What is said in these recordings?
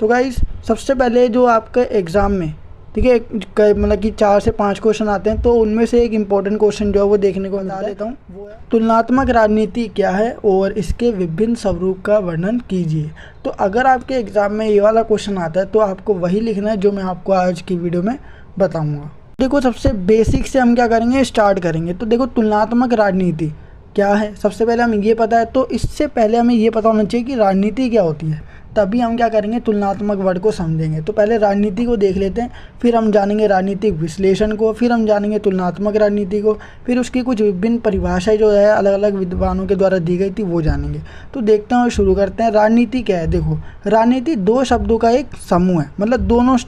So guys, सबसे पहले जो आपके एग्ज़ाम में, ठीक है, मतलब कि 4 से 5 क्वेश्चन आते हैं, तो उनमें से एक इम्पॉर्टेंट क्वेश्चन जो है वो देखने को बता देता हूँ। वो है तुलनात्मक राजनीति क्या है और इसके विभिन्न स्वरूप का वर्णन कीजिए। तो अगर आपके एग्ज़ाम में ये वाला क्वेश्चन आता है तो आपको वही लिखना है जो मैं आपको आज की वीडियो में बताऊँगा। देखो, सबसे बेसिक से हम क्या करेंगे, स्टार्ट करेंगे। तो देखो, तुलनात्मक राजनीति क्या है, सबसे पहले हमें ये पता है। तो इससे पहले हमें ये पता होना चाहिए कि राजनीति क्या होती है, तभी हम क्या करेंगे, तुलनात्मक वर्ड को समझेंगे। तो पहले राजनीति को देख लेते हैं, फिर हम जानेंगे राजनीतिक विश्लेषण को, फिर हम जानेंगे तुलनात्मक राजनीति को, फिर उसकी कुछ विभिन्न परिभाषाएं जो है अलग अलग विद्वानों के द्वारा दी गई थी वो जानेंगे। तो देखते हैं और शुरू करते हैं। राजनीति क्या है? देखो, राजनीति दो शब्दों का एक समूह है, मतलब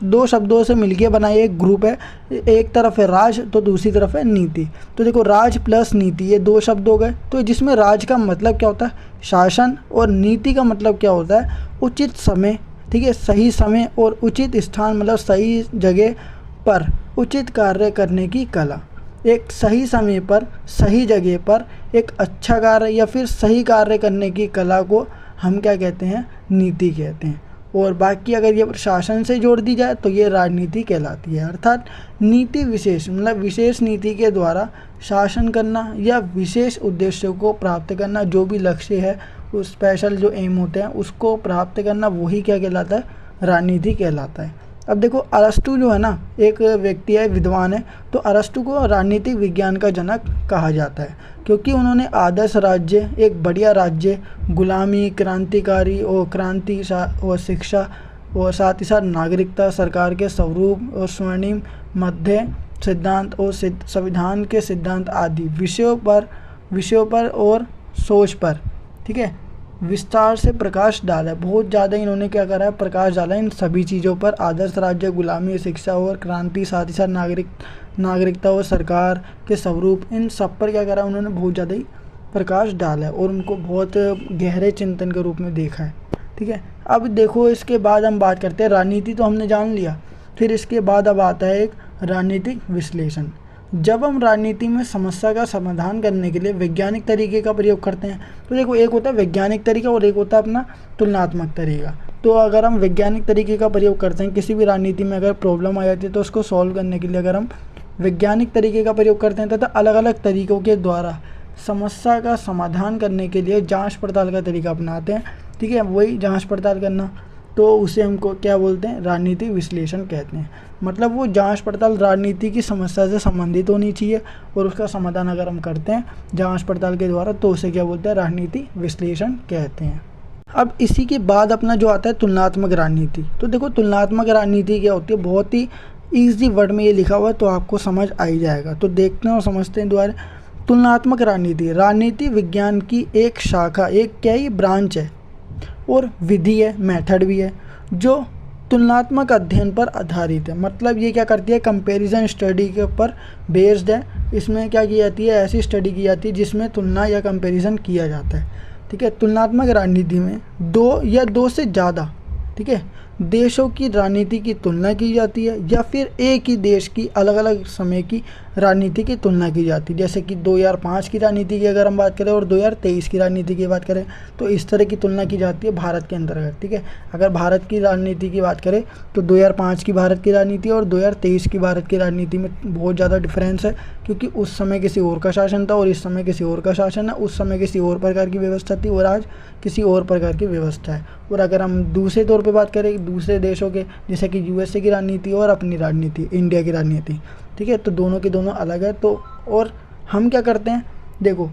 दो शब्दों से मिलकर बना एक ग्रुप है। एक तरफ है राज तो दूसरी तरफ है नीति। तो देखो, राज प्लस नीति, ये दो शब्द हो गए। तो जिसमें राज का मतलब क्या होता है, शासन, और नीति का मतलब क्या होता है, उचित समय, ठीक है, सही समय और उचित स्थान, मतलब सही जगह पर उचित कार्य करने की कला। एक सही समय पर सही जगह पर एक अच्छा कार्य या फिर सही कार्य करने की कला को हम क्या कहते हैं, नीति कहते हैं। और बाकी अगर ये शासन से जोड़ दी जाए तो ये राजनीति कहलाती है। अर्थात नीति विशेष, मतलब विशेष नीति के द्वारा शासन करना या विशेष उद्देश्यों को प्राप्त करना, जो भी लक्ष्य है, उस स्पेशल जो एम होते हैं उसको प्राप्त करना, वही क्या कहलाता है, राजनीति कहलाता है। अब देखो, अरस्तु जो है ना, एक व्यक्ति है, विद्वान है। तो अरस्तु को राजनीतिक विज्ञान का जनक कहा जाता है, क्योंकि उन्होंने आदर्श राज्य, एक बढ़िया राज्य, गुलामी, क्रांतिकारी और क्रांति और शिक्षा, और साथ ही साथ नागरिकता, सरकार के स्वरूप और स्वर्णिम मध्य सिद्धांत और संविधान के सिद्धांत आदि विषयों पर और सोच पर, ठीक है, विस्तार से प्रकाश डाला है। बहुत ज़्यादा इन्होंने क्या करा है, प्रकाश डाला है इन सभी चीज़ों पर। आदर्श राज्य, गुलामी, शिक्षा और क्रांति, साथ ही साथ नागरिकता और सरकार के स्वरूप, इन सब पर क्या करा उन्होंने, बहुत ज़्यादा ही प्रकाश डाला है और उनको बहुत गहरे चिंतन के रूप में देखा है, ठीक है। अब देखो, इसके बाद हम बात करते हैं, राजनीति तो हमने जान लिया, फिर इसके बाद अब आता है एक राजनीतिक विश्लेषण। जब हम राजनीति में समस्या का समाधान करने के लिए वैज्ञानिक तरीके का प्रयोग करते हैं, तो देखो, एक होता है वैज्ञानिक तरीका और एक होता है अपना तुलनात्मक तरीका। तो अगर हम वैज्ञानिक तरीके का प्रयोग करते हैं, किसी भी राजनीति में अगर प्रॉब्लम आ जाती है तो उसको सॉल्व करने के लिए अगर हम वैज्ञानिक तरीके का प्रयोग करते हैं, तो अलग अलग तरीक़ों के द्वारा समस्या का समाधान करने के लिए जाँच पड़ताल का तरीका अपनाते हैं, ठीक है। वही जाँच पड़ताल करना, तो उसे हमको क्या बोलते हैं, राजनीतिक विश्लेषण कहते हैं। मतलब वो जांच पड़ताल राजनीति की समस्या से संबंधित होनी चाहिए और उसका समाधान अगर हम करते हैं जांच पड़ताल के द्वारा, तो उसे क्या बोलते हैं, राजनीतिक विश्लेषण कहते हैं। अब इसी के बाद अपना जो आता है तुलनात्मक राजनीति। तो देखो, तुलनात्मक राजनीति क्या होती है, बहुत ही ईजी वर्ड में ये लिखा हुआ है, तो आपको समझ आ ही जाएगा। तो देखते हैं और समझते हैं दोबारा। तुलनात्मक राजनीति, राजनीति विज्ञान की एक शाखा, एक क्या ही ब्रांच है और विधि है, मेथड भी है, जो तुलनात्मक अध्ययन पर आधारित है। मतलब ये क्या करती है, कंपैरिजन स्टडी के ऊपर बेस्ड है। इसमें क्या की जाती है, ऐसी स्टडी की जाती है जिसमें तुलना या कंपैरिजन किया जाता है, ठीक है। तुलनात्मक राजनीति में दो या दो से ज़्यादा, ठीक है, देशों की राजनीति की तुलना की जाती है या फिर एक ही देश की अलग अलग समय की राजनीति की तुलना की जाती है। जैसे कि 2005 की राजनीति की अगर हम बात करें और 2023 की राजनीति की बात करें, तो इस तरह की तुलना की जाती है भारत के अंतर्गत, ठीक है। अगर भारत की राजनीति की बात करें तो 2005 की भारत की राजनीति और 2023 की भारत की राजनीति में बहुत ज़्यादा डिफरेंस है, क्योंकि उस समय किसी और का शासन था और इस समय किसी और का शासन है। उस समय किसी और प्रकार की व्यवस्था थी और आज किसी और प्रकार की व्यवस्था है। और अगर हम दूसरे तौर पे बात करें दूसरे देशों के, जैसे कि यूएसए की राजनीति और अपनी राजनीति, इंडिया की राजनीति, ठीक है, तो दोनों के दोनों अलग है। तो और हम क्या करते हैं, देखो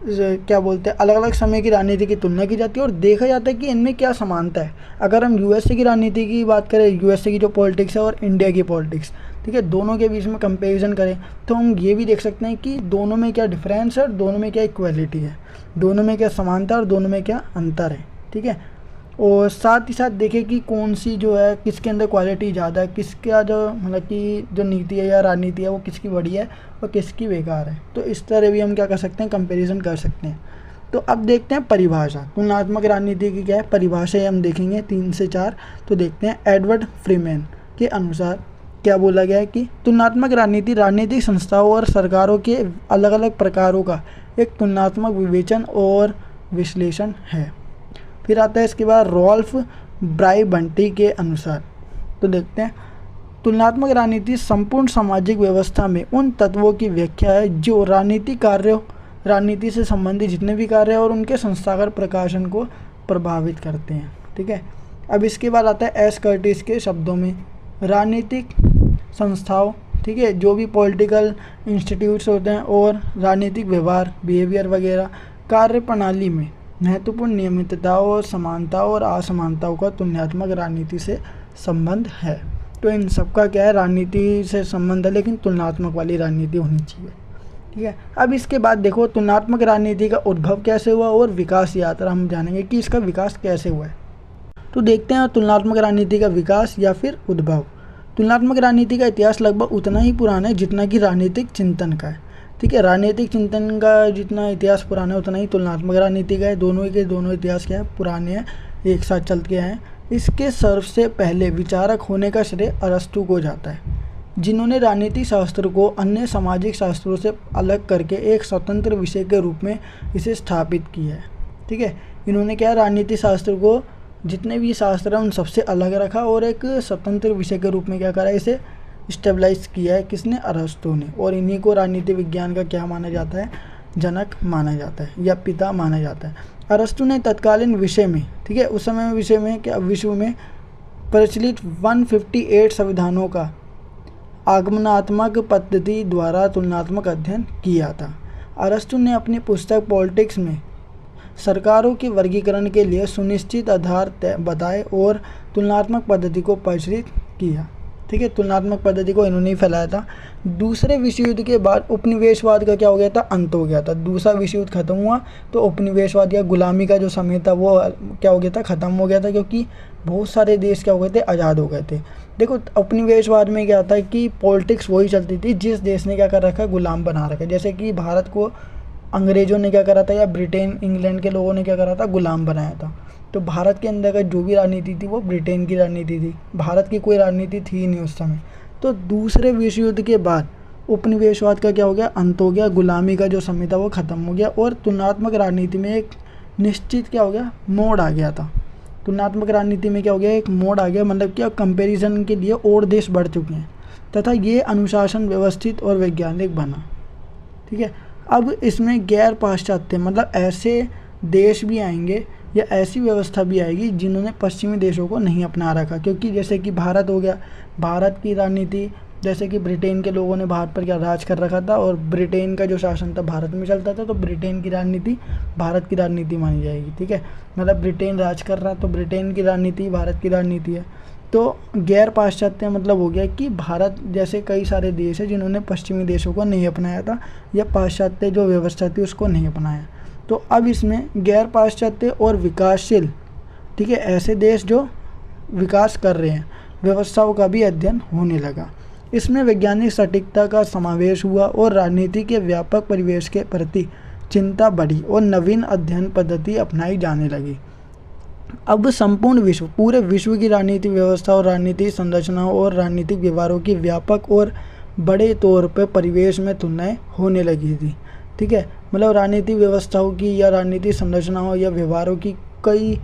क्या बोलते हैं, अलग अलग समय की राजनीति की तुलना की जाती है और देखा जाता है कि इनमें क्या समानता है। अगर हम यूएसए की राजनीति की बात करें, यूएसए की जो पॉलिटिक्स है और इंडिया की पॉलिटिक्स, ठीक है, दोनों के बीच में कंपैरिजन करें, तो हम ये भी देख सकते हैं कि दोनों में क्या डिफरेंस है और दोनों में क्या इक्वलिटी है, दोनों में क्या समानता और दोनों में क्या अंतर है, ठीक है। और साथ ही साथ देखें कि कौन सी जो है, किसके अंदर क्वालिटी ज़्यादा है, किसका जो मतलब कि जो नीति है या राजनीति है वो किसकी बढ़िया है और किसकी बेकार है। तो इस तरह भी हम क्या कर सकते हैं, कंपैरिजन कर सकते हैं। तो अब देखते हैं परिभाषा, तुलनात्मक राजनीति की क्या है परिभाषा, हम देखेंगे 3 से 4। तो देखते हैं, एडवर्ड फ्रीमैन के अनुसार क्या बोला गया है कि तुलनात्मक राजनीति राजनीतिक संस्थाओं और सरकारों के अलग अलग प्रकारों का एक तुलनात्मक विवेचन और विश्लेषण है। फिर आता है इसके बाद रॉल्फ ब्रायबंटी के अनुसार। तो देखते हैं, तुलनात्मक राजनीति संपूर्ण सामाजिक व्यवस्था में उन तत्वों की व्याख्या है जो राजनीतिक कार्यों, राजनीति से संबंधित जितने भी कार्य हैं और उनके संस्थागत प्रकाशन को प्रभावित करते हैं। ठीक है, अब इसके बाद आता है एस कर्टिस के शब्दों में, राजनीतिक संस्थाओं, ठीक है, जो भी पॉलिटिकल इंस्टीट्यूट्स होते हैं और राजनीतिक व्यवहार, बिहेवियर वगैरह, कार्य प्रणाली में महत्वपूर्ण नियमितताओं और समानताओं और असमानताओं का तुलनात्मक राजनीति से संबंध है। तो इन सबका क्या है, राजनीति से संबंध है, लेकिन तुलनात्मक वाली राजनीति होनी चाहिए। ठीक है, अब इसके बाद देखो तुलनात्मक राजनीति का उद्भव कैसे हुआ और विकास यात्रा हम जानेंगे कि इसका विकास कैसे हुआ है। तो देखते हैं तुलनात्मक राजनीति का विकास या फिर उद्भव। तुलनात्मक राजनीति का इतिहास लगभग उतना ही पुराना है जितना कि राजनीतिक चिंतन का है। ठीक है, राजनीतिक चिंतन का जितना इतिहास पुराना है उतना ही तुलनात्मक राजनीति का है। दोनों के दोनों इतिहास क्या है, पुराने हैं, एक साथ चलते आए हैं। इसके सबसे पहले विचारक होने का श्रेय अरस्तु को जाता है, जिन्होंने राजनीतिक शास्त्र को अन्य सामाजिक शास्त्रों से अलग करके एक स्वतंत्र विषय के रूप में इसे स्थापित किया है। ठीक है, इन्होंने क्या, राजनीतिक शास्त्र को जितने भी शास्त्र हैं उन सबसे अलग रखा और एक स्वतंत्र विषय के रूप में क्या करा, इसे स्टेबलाइज किया है। किसने, अरस्तु ने। और इन्हीं को राजनीति विज्ञान का क्या माना जाता है, जनक माना जाता है या पिता माना जाता है। अरस्तु ने तत्कालीन विषय में, ठीक है, उस समय विषय में क्या, विश्व में प्रचलित 158 संविधानों का आगमनात्मक पद्धति द्वारा तुलनात्मक अध्ययन किया था। अरस्तु ने अपनी पुस्तक पॉलिटिक्स में सरकारों के वर्गीकरण के लिए सुनिश्चित आधार बताए और तुलनात्मक पद्धति को प्रचलित किया। ठीक है, तुलनात्मक पद्धति को इन्होंने ही फैलाया था। दूसरे विश्व युद्ध के बाद उपनिवेशवाद का क्या हो गया था, अंत हो गया था। दूसरा विश्व युद्ध खत्म हुआ तो उपनिवेशवाद या गुलामी का जो समय था वो क्या हो गया था, ख़त्म हो गया था, क्योंकि बहुत सारे देश क्या हो गए थे, आज़ाद हो गए थे। देखो उपनिवेशवाद में क्या था कि पॉलिटिक्स वही चलती थी जिस देश ने क्या कर रखा है, गुलाम बना रखा है। जैसे कि भारत को अंग्रेज़ों ने क्या करा था या ब्रिटेन, इंग्लैंड के लोगों ने क्या करा था, गुलाम बनाया था। तो भारत के अंदर का जो भी राजनीति थी वो ब्रिटेन की राजनीति थी, भारत की कोई राजनीति थी ही नहीं उस समय। तो दूसरे विश्व युद्ध के बाद उपनिवेशवाद का क्या हो गया, अंत हो गया, गुलामी का जो समय था वो ख़त्म हो गया और तुलनात्मक राजनीति में एक निश्चित क्या हो गया, मोड़ आ गया था। तुलनात्मक राजनीति में क्या हो गया, एक मोड़ आ गया, मतलब क्या, कंपैरिजन के लिए और देश बढ़ चुके हैं तथा ये अनुशासन व्यवस्थित और वैज्ञानिक बना। ठीक है, अब इसमें गैर पाश्चात्य मतलब ऐसे देश भी आएंगे या ऐसी व्यवस्था भी आएगी जिन्होंने पश्चिमी देशों को नहीं अपना रखा। क्योंकि जैसे कि भारत हो गया, भारत की राजनीति, जैसे कि ब्रिटेन के लोगों ने भारत पर क्या राज कर रखा था और ब्रिटेन का जो शासन था भारत में चलता था, तो ब्रिटेन की राजनीति भारत की राजनीति मानी जाएगी। ठीक है, मतलब ब्रिटेन राज कर रहा तो ब्रिटेन की राजनीति भारत की राजनीति है। तो गैर पाश्चात्य मतलब हो गया कि भारत जैसे कई सारे देश हैं जिन्होंने पश्चिमी देशों को नहीं अपनाया था या पाश्चात्य जो व्यवस्था थी उसको नहीं अपनाया। तो अब इसमें गैर पाश्चात्य और विकासशील, ठीक है, ऐसे देश जो विकास कर रहे हैं व्यवस्थाओं का भी अध्ययन होने लगा। इसमें वैज्ञानिक सटीकता का समावेश हुआ और राजनीति के व्यापक परिवेश के प्रति चिंता बढ़ी और नवीन अध्ययन पद्धति अपनाई जाने लगी। अब संपूर्ण विश्व, पूरे विश्व की राजनीतिक व्यवस्था और राजनीतिक संरचनाओं और राजनीतिक व्यवहारों की व्यापक और बड़े तौर पर परिवेश में तुलनाएं होने लगी थी। ठीक है, मतलब राजनीतिक व्यवस्थाओं की या राजनीतिक संरचनाओं या व्यवहारों की कई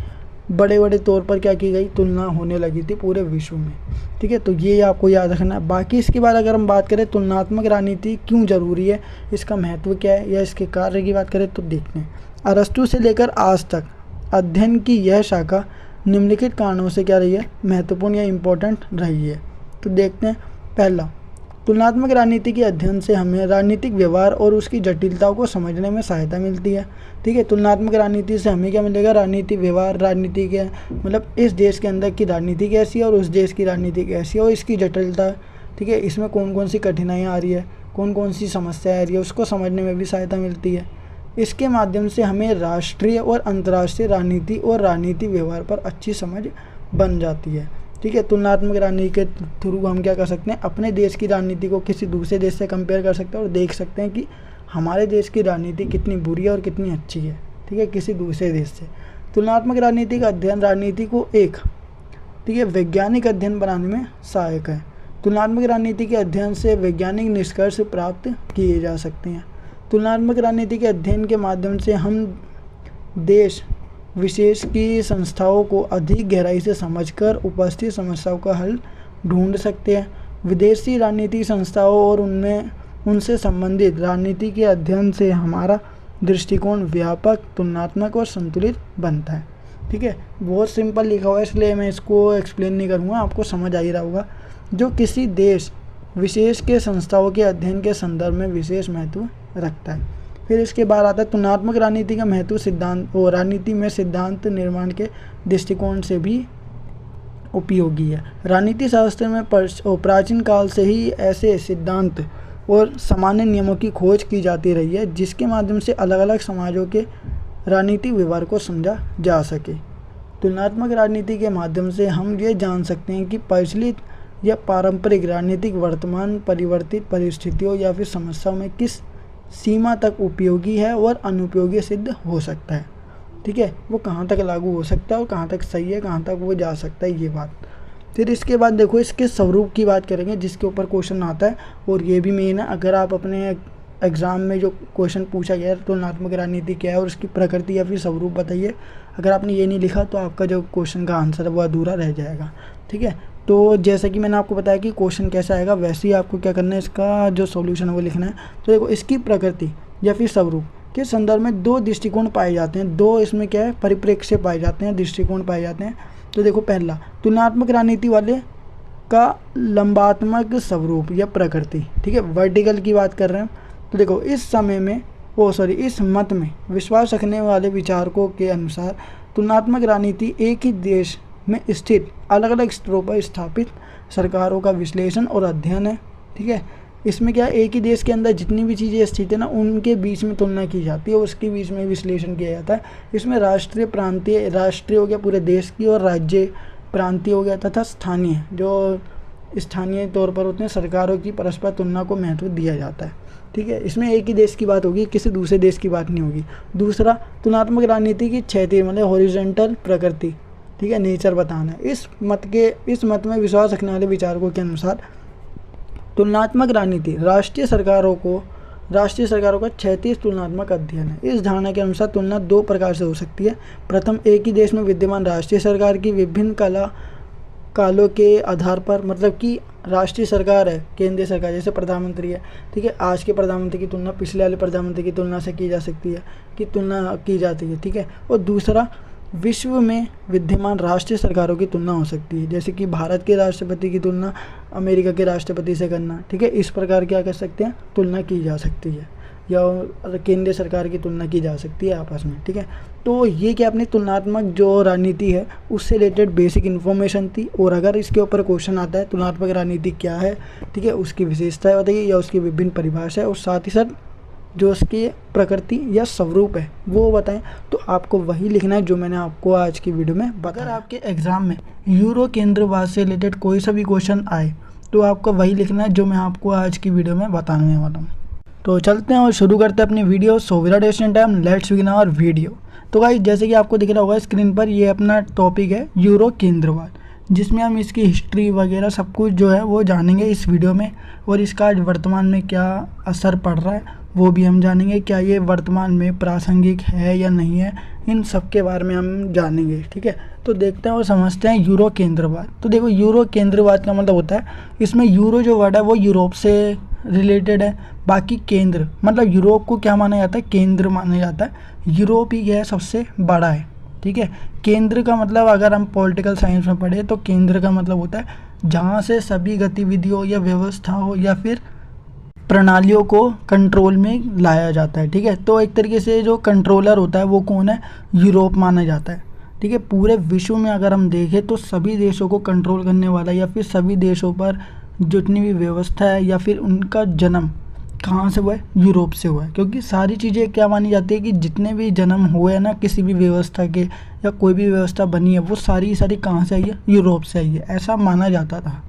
बड़े बड़े तौर पर क्या की गई, तुलना होने लगी थी पूरे विश्व में। ठीक है, तो ये आपको याद रखना है। बाकी इसके बाद अगर हम बात करें तुलनात्मक राजनीति क्यों ज़रूरी है, इसका महत्व क्या है या इसके कार्य की बात करें तो देखते हैं। अरस्तु से लेकर आज तक अध्ययन की यह शाखा निम्नलिखित कारणों से क्या रही है, महत्वपूर्ण या इम्पोर्टेंट रही है। तो देखते हैं, पहला, तुलनात्मक राजनीति के अध्ययन से हमें राजनीतिक व्यवहार और उसकी जटिलताओं को समझने में सहायता मिलती है। ठीक है, तुलनात्मक राजनीति से हमें क्या मिलेगा, राजनीतिक व्यवहार, राजनीति के मतलब इस देश के अंदर की राजनीति कैसी है और उस देश की राजनीति कैसी है और इसकी जटिलता, ठीक है, इसमें कौन कौन सी कठिनाइयाँ आ रही है, कौन कौन सी समस्या आ रही है, उसको समझने में भी सहायता मिलती है। इसके माध्यम से हमें राष्ट्रीय और अंतर्राष्ट्रीय राजनीति और राजनीतिक व्यवहार पर अच्छी समझ बन जाती है। ठीक है, तुलनात्मक राजनीति के थ्रू हम क्या कर सकते हैं, अपने देश की राजनीति को किसी दूसरे देश से कंपेयर कर सकते हैं और देख सकते हैं कि हमारे देश की राजनीति कितनी बुरी है और कितनी अच्छी है। ठीक है, किसी दूसरे देश से। तुलनात्मक राजनीति का अध्ययन राजनीति को एक, ठीक है, वैज्ञानिक अध्ययन बनाने में सहायक है। तुलनात्मक राजनीति के अध्ययन से वैज्ञानिक निष्कर्ष प्राप्त किए जा सकते हैं। तुलनात्मक राजनीति के अध्ययन के माध्यम से हम देश विशेष की संस्थाओं को अधिक गहराई से समझकर उपस्थित समस्याओं का हल ढूंढ सकते हैं। विदेशी राजनीतिक संस्थाओं और उनसे संबंधित राजनीति के अध्ययन से हमारा दृष्टिकोण व्यापक, तुलनात्मक और संतुलित बनता है। ठीक है, बहुत सिंपल लिखा हुआ है इसलिए मैं इसको एक्सप्लेन नहीं करूँगा, आपको समझ आ ही रहा होगा। जो किसी देश विशेष के संस्थाओं के अध्ययन के संदर्भ में विशेष महत्व रखता है। फिर इसके बाद आता है तुलनात्मक राजनीति का महत्व सिद्धांत और राजनीति में सिद्धांत निर्माण के दृष्टिकोण से भी उपयोगी है। राजनीति शास्त्र में प्राचीन काल से ही ऐसे सिद्धांत और सामान्य नियमों की खोज की जाती रही है जिसके माध्यम से अलग अलग समाजों के राजनीतिक व्यवहार को समझा जा सके। तुलनात्मक राजनीति के माध्यम से हम ये जान सकते हैं कि प्रचलित या पारंपरिक राजनीतिक वर्तमान परिवर्तित परिस्थितियों या फिर समस्याओं में किस सीमा तक उपयोगी है और अनुपयोगी सिद्ध हो सकता है। ठीक है, वो कहाँ तक लागू हो सकता है और कहाँ तक सही है, कहाँ तक वो जा सकता है, ये बात। फिर इसके बाद देखो इसके स्वरूप की बात करेंगे जिसके ऊपर क्वेश्चन आता है और ये भी मेन है। अगर आप अपने एग्ज़ाम में जो क्वेश्चन पूछा गया है तुलनात्मक राजनीति क्या है और उसकी प्रकृति या फिर स्वरूप बताइए, अगर आपने ये नहीं लिखा तो आपका जो क्वेश्चन का आंसर है वो अधूरा रह जाएगा। ठीक है, तो जैसा कि मैंने आपको बताया कि क्वेश्चन कैसा आएगा वैसे ही आपको क्या करना है, इसका जो सॉल्यूशन है वो लिखना है। तो देखो इसकी प्रकृति या फिर स्वरूप के संदर्भ में दो दृष्टिकोण पाए जाते हैं, दो इसमें क्या है परिप्रेक्ष्य पाए जाते हैं, दृष्टिकोण पाए जाते हैं। तो देखो पहला तुलनात्मक राजनीति वाले का लंबात्मक स्वरूप या प्रकृति। ठीक है, वर्टिकल की बात कर रहे हैं। तो देखो इस मत में विश्वास रखने वाले विचारकों के अनुसार तुलनात्मक राजनीति एक ही देश में स्थित अलग अलग स्तरों पर स्थापित सरकारों का विश्लेषण और अध्ययन है। ठीक है, इसमें क्या एक ही देश के अंदर जितनी भी चीज़ें स्थित है ना उनके बीच में तुलना की जाती है और उसके बीच में विश्लेषण किया जाता है। इसमें राष्ट्रीय, प्रांतीय, राष्ट्रीय हो गया पूरे देश की और राज्य प्रांतीय हो गया तथा स्थानीय, जो स्थानीय तौर पर होते हैं सरकारों की परस्पर तुलना को महत्व दिया जाता है। ठीक है, इसमें एक ही देश की बात होगी, किसी दूसरे देश की बात नहीं होगी। दूसरा तुलनात्मक राजनीति की क्षैतिज मतलब हॉरिजॉन्टल प्रकृति। ठीक है, नेचर बताना है। इस मत में विश्वास रखने वाले विचारकों के अनुसार तुलनात्मक राजनीति राष्ट्रीय सरकारों का क्षैतिज तुलनात्मक अध्ययन है। इस धारणा के अनुसार तुलना दो प्रकार से हो सकती है। प्रथम, एक ही देश में विद्यमान राष्ट्रीय सरकार की विभिन्न कालों के आधार पर, मतलब कि राष्ट्रीय सरकार है, केंद्रीय सरकार जैसे प्रधानमंत्री है। ठीक है, आज के प्रधानमंत्री की तुलना पिछले वाले प्रधानमंत्री की तुलना से की जा सकती है, तुलना की जाती है। ठीक है, और दूसरा विश्व में विद्यमान राष्ट्रीय सरकारों की तुलना हो सकती है, जैसे कि भारत के राष्ट्रपति की तुलना अमेरिका के राष्ट्रपति से करना। ठीक है, इस प्रकार क्या कर सकते हैं, तुलना की जा सकती है, या केंद्रीय सरकार की तुलना की जा सकती है आपस में। ठीक है, तो ये क्या अपनी तुलनात्मक जो राजनीति है उससे रिलेटेड बेसिक इन्फॉर्मेशन थी। और अगर इसके ऊपर क्वेश्चन आता है तुलनात्मक राजनीति क्या है, ठीक है, उसकी विशेषताएं बताइए या उसकी विभिन्न परिभाषा है और साथ ही साथ जो उसकी प्रकृति या स्वरूप है वो बताएं, तो आपको वही लिखना है जो मैंने आपको आज की वीडियो में बताया। अगर आपके एग्ज़ाम में यूरो केंद्रवाद से रिलेटेड कोई सा भी क्वेश्चन आए तो आपको वही लिखना है जो मैं आपको आज की वीडियो में बताने वाला हूँ। तो चलते हैं और शुरू करते हैं अपनी video. So without wasting time let's begin our video. तो गाइस जैसे कि आपको दिख रहा होगा स्क्रीन पर, ये अपना टॉपिक है यूरो केंद्रवाद, जिसमें हम इसकी हिस्ट्री वगैरह सब कुछ जो है वो जानेंगे इस वीडियो में, और इसका आज वर्तमान में क्या असर पड़ रहा है वो भी हम जानेंगे, क्या ये वर्तमान में प्रासंगिक है या नहीं है, इन सब के बारे में हम जानेंगे। ठीक है, तो देखते हैं और समझते हैं यूरो केंद्रवाद। तो देखो यूरो केंद्रवाद का मतलब होता है, इसमें यूरो जो वर्ड है वो यूरोप से रिलेटेड है, बाकी केंद्र मतलब यूरोप को क्या माना जाता है, केंद्र माना जाता है। यूरोप ही क्या है, सबसे बड़ा है। ठीक है, केंद्र का मतलब अगर हम पॉलिटिकल साइंस में पढ़े तो केंद्र का मतलब होता है जहाँ से सभी गतिविधियों या व्यवस्थाओं या फिर प्रणालियों को कंट्रोल में लाया जाता है। ठीक है, तो एक तरीके से जो कंट्रोलर होता है वो कौन है, यूरोप माना जाता है। ठीक है, पूरे विश्व में अगर हम देखें तो सभी देशों को कंट्रोल करने वाला या फिर सभी देशों पर जितनी भी व्यवस्था है या फिर उनका जन्म कहाँ से हुआ है, यूरोप से हुआ है। क्योंकि सारी चीज़ें क्या मानी जाती है कि जितने भी जन्म हुए हैं ना किसी भी व्यवस्था के या कोई भी व्यवस्था बनी है वो सारी कहाँ से आई है, यूरोप से आई है, ऐसा माना जाता था।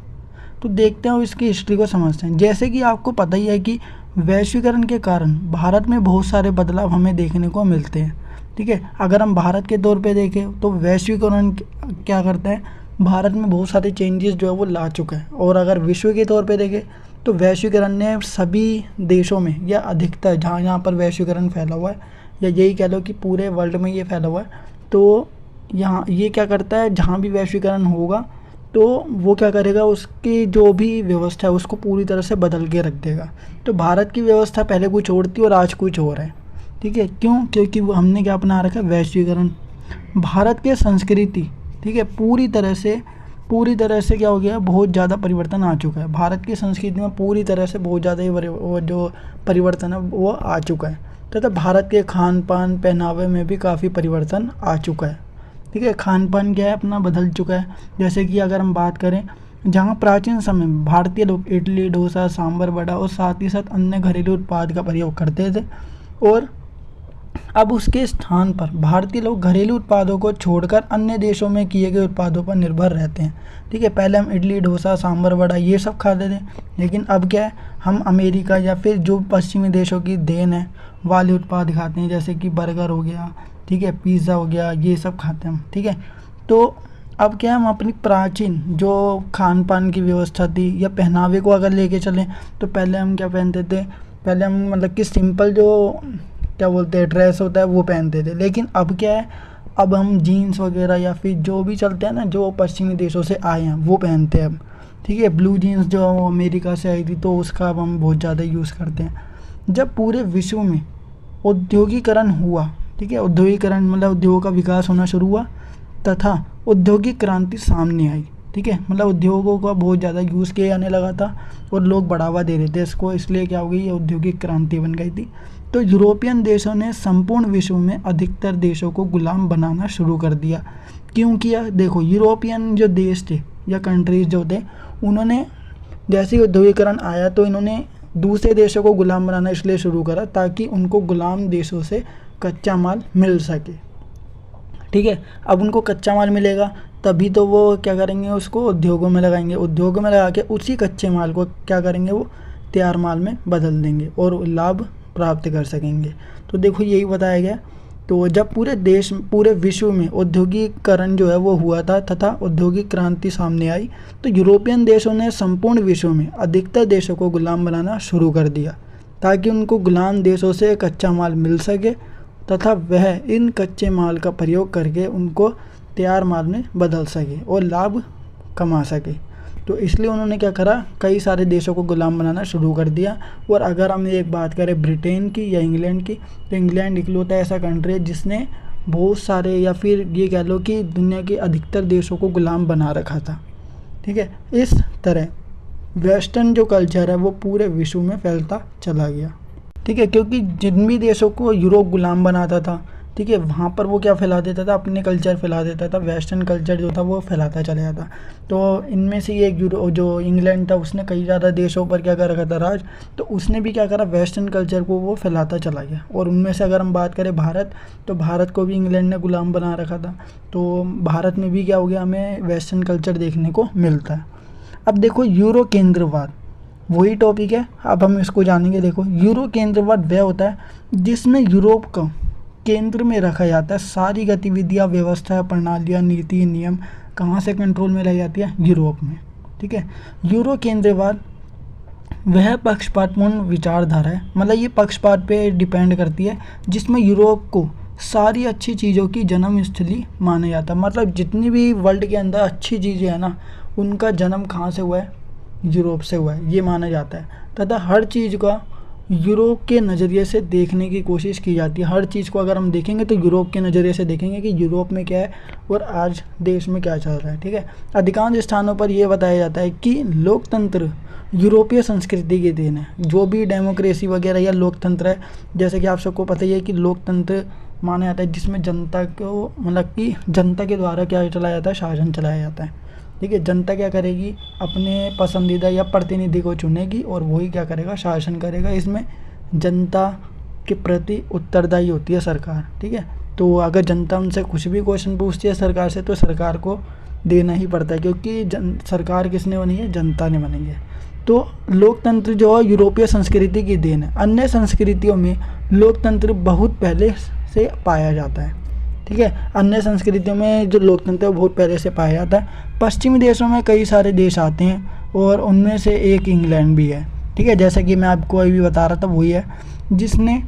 तो देखते हैं और इसकी हिस्ट्री को समझते हैं। जैसे कि आपको पता ही है कि वैश्वीकरण के कारण भारत में बहुत सारे बदलाव हमें देखने को मिलते हैं। ठीक है, अगर हम भारत के तौर पे देखें तो वैश्वीकरण क्या करता है, भारत में बहुत सारे चेंजेस जो है वो ला चुका है। और अगर विश्व के तौर पे देखें तो वैश्वीकरण ने सभी देशों में या अधिकतर जहाँ पर वैश्वीकरण फैला हुआ है, या यही कह लो कि पूरे वर्ल्ड में ये फैला हुआ है, तो यहाँ ये क्या करता है, जहाँ भी वैश्वीकरण होगा तो वो क्या करेगा, उसकी जो भी व्यवस्था है उसको पूरी तरह से बदल के रख देगा। तो भारत की व्यवस्था पहले कुछ और थी और आज कुछ और है, ठीक है। क्यों? क्योंकि वो हमने क्या अपना रखा है, वैश्वीकरण। भारत के संस्कृति, ठीक है, पूरी तरह से क्या हो गया, बहुत ज़्यादा परिवर्तन आ चुका है। भारत की संस्कृति में पूरी तरह से बहुत ज़्यादा वो जो परिवर्तन है वो आ चुका है। तथा भारत के खान पान पहनावे में भी काफ़ी परिवर्तन आ चुका है, ठीक है। खान पान क्या है अपना बदल चुका है। जैसे कि अगर हम बात करें, जहाँ प्राचीन समय में भारतीय लोग इडली डोसा सांभर वड़ा और साथ ही साथ अन्य घरेलू उत्पाद का प्रयोग करते थे, और अब उसके स्थान पर भारतीय लोग घरेलू उत्पादों को छोड़कर अन्य देशों में किए गए उत्पादों पर निर्भर रहते हैं, ठीक है। पहले हम इडली डोसा सांभर वड़ा ये सब खाते थे, लेकिन अब क्या है, हम अमेरिका या फिर जो पश्चिमी देशों की देन है वाले उत्पाद खाते हैं, जैसे कि बर्गर हो गया, ठीक है, पिज़्ज़ा हो गया, ये सब खाते हैं हम, ठीक है। तो अब क्या है, हम अपनी प्राचीन जो खान पान की व्यवस्था थी या पहनावे को अगर लेके चलें, तो पहले हम क्या पहनते थे, पहले हम मतलब कि सिंपल जो क्या बोलते हैं ड्रेस होता है वो पहनते थे। लेकिन अब क्या है, अब हम जीन्स वगैरह या फिर जो भी चलते हैं ना, जो पश्चिमी देशों से आए हैं वो पहनते हैं अब, ठीक है। ब्लू जीन्स जो अमेरिका से आई थी तो उसका अब हम बहुत ज़्यादा यूज़ करते हैं। जब पूरे विश्व में औद्योगिकरण हुआ, ठीक है, औद्योगिकरण मतलब उद्योगों का विकास होना शुरू हुआ तथा औद्योगिक क्रांति सामने आई, ठीक है, मतलब उद्योगों का बहुत ज़्यादा यूज़ किया जाने लगा था और लोग बढ़ावा दे रहे थे इसको, इसलिए क्या हो गई, ये औद्योगिक क्रांति बन गई थी। तो यूरोपियन देशों ने संपूर्ण विश्व में अधिकतर देशों को गुलाम बनाना शुरू कर दिया। क्यों किया? देखो, यूरोपियन जो देश थे या कंट्रीज जो थे, उन्होंने जैसे ही औद्योगिकरण आया तो इन्होंने दूसरे देशों को गुलाम बनाना इसलिए शुरू करा ताकि उनको गुलाम देशों से कच्चा माल मिल सके, ठीक है। अब उनको कच्चा माल मिलेगा तभी तो वो क्या करेंगे, उसको उद्योगों में लगाएंगे, उद्योगों में लगा के उसी कच्चे माल को क्या करेंगे, वो तैयार माल में बदल देंगे और लाभ प्राप्त कर सकेंगे। तो देखो यही बताया गया। तो जब पूरे विश्व में औद्योगिकरण जो है वो हुआ था तथा औद्योगिक क्रांति सामने आई, तो यूरोपियन देशों ने संपूर्ण विश्व में अधिकतर देशों को गुलाम बनाना शुरू कर दिया ताकि उनको गुलाम देशों से कच्चा माल मिल सके तथा वह इन कच्चे माल का प्रयोग करके उनको तैयार माल में बदल सके और लाभ कमा सके। तो इसलिए उन्होंने क्या करा, कई सारे देशों को गुलाम बनाना शुरू कर दिया। और अगर हम एक बात करें ब्रिटेन की या इंग्लैंड की, तो इंग्लैंड इकलौता ऐसा कंट्री है जिसने बहुत सारे या फिर ये कह लो कि दुनिया के अधिकतर देशों को गुलाम बना रखा था, ठीक है। इस तरह वेस्टर्न जो कल्चर है वो पूरे विश्व में फैलता चला गया, ठीक है, क्योंकि जिन भी देशों को यूरोप गुलाम बनाता था, ठीक है, वहाँ पर वो क्या फैला देता था, अपने कल्चर फैला देता था, वेस्टर्न कल्चर जो था वो फैलाता चला जाता। तो इनमें से एक जो इंग्लैंड था उसने कई ज़्यादा देशों पर क्या कर रखा था, राज, तो उसने भी क्या करा, वेस्टर्न कल्चर को वो फैलाता चला गया। और उनमें से अगर हम बात करें भारत, तो भारत को भी इंग्लैंड ने गुलाम बना रखा था, तो भारत में भी क्या हो गया, हमें वेस्टर्न कल्चर देखने को मिलता है। अब देखो यूरो केंद्रवाद, वही टॉपिक है, अब हम इसको जानेंगे। देखो, यूरो केंद्रवाद वह होता है जिसमें यूरोप को केंद्र में रखा जाता है, सारी गतिविधियाँ, व्यवस्था, प्रणालियाँ, नीति, नियम कहाँ से कंट्रोल में लाई जाती है, यूरोप में, ठीक है। यूरो केंद्रवाद वह पक्षपातपूर्ण विचारधारा है, मतलब ये पक्षपात पे डिपेंड करती है, जिसमें यूरोप को सारी अच्छी चीज़ों की जन्म स्थली माना जाता है। मतलब जितनी भी वर्ल्ड के अंदर अच्छी चीज़ें हैं ना, उनका जन्म कहाँ से हुआ है, यूरोप से हुआ है, ये माना जाता है। तथा हर चीज़ का यूरोप के नज़रिए से देखने की कोशिश की जाती है। हर चीज़ को अगर हम देखेंगे तो यूरोप के नज़रिए से देखेंगे कि यूरोप में क्या है और आज देश में क्या चल रहा है, ठीक है। अधिकांश स्थानों पर यह बताया जाता है कि लोकतंत्र यूरोपीय संस्कृति की देन है। जो भी डेमोक्रेसी वगैरह या लोकतंत्र है, जैसे कि आप सबको पता ही है कि लोकतंत्र माना जाता है जिसमें जनता को मतलब कि जनता के द्वारा क्या चलाया जाता है, शासन चलाया जाता है, ठीक है। जनता क्या करेगी, अपने पसंदीदा या प्रतिनिधि को चुनेगी और वही क्या करेगा, शासन करेगा। इसमें जनता के प्रति उत्तरदायी होती है सरकार, ठीक है। तो अगर जनता उनसे कुछ भी क्वेश्चन पूछती है सरकार से, तो सरकार को देना ही पड़ता है, क्योंकि सरकार किसने बनी है, जनता ने बनी है। तो लोकतंत्र जो है यूरोपीय संस्कृति की देन है। अन्य संस्कृतियों में लोकतंत्र बहुत पहले से पाया जाता है, ठीक है। अन्य संस्कृतियों में जो लोकतंत्र है बहुत पहले से पाया जाता है। पश्चिमी देशों में कई सारे देश आते हैं और उनमें से एक इंग्लैंड भी है, ठीक है। जैसा कि मैं आपको अभी बता रहा था, वही है जिसने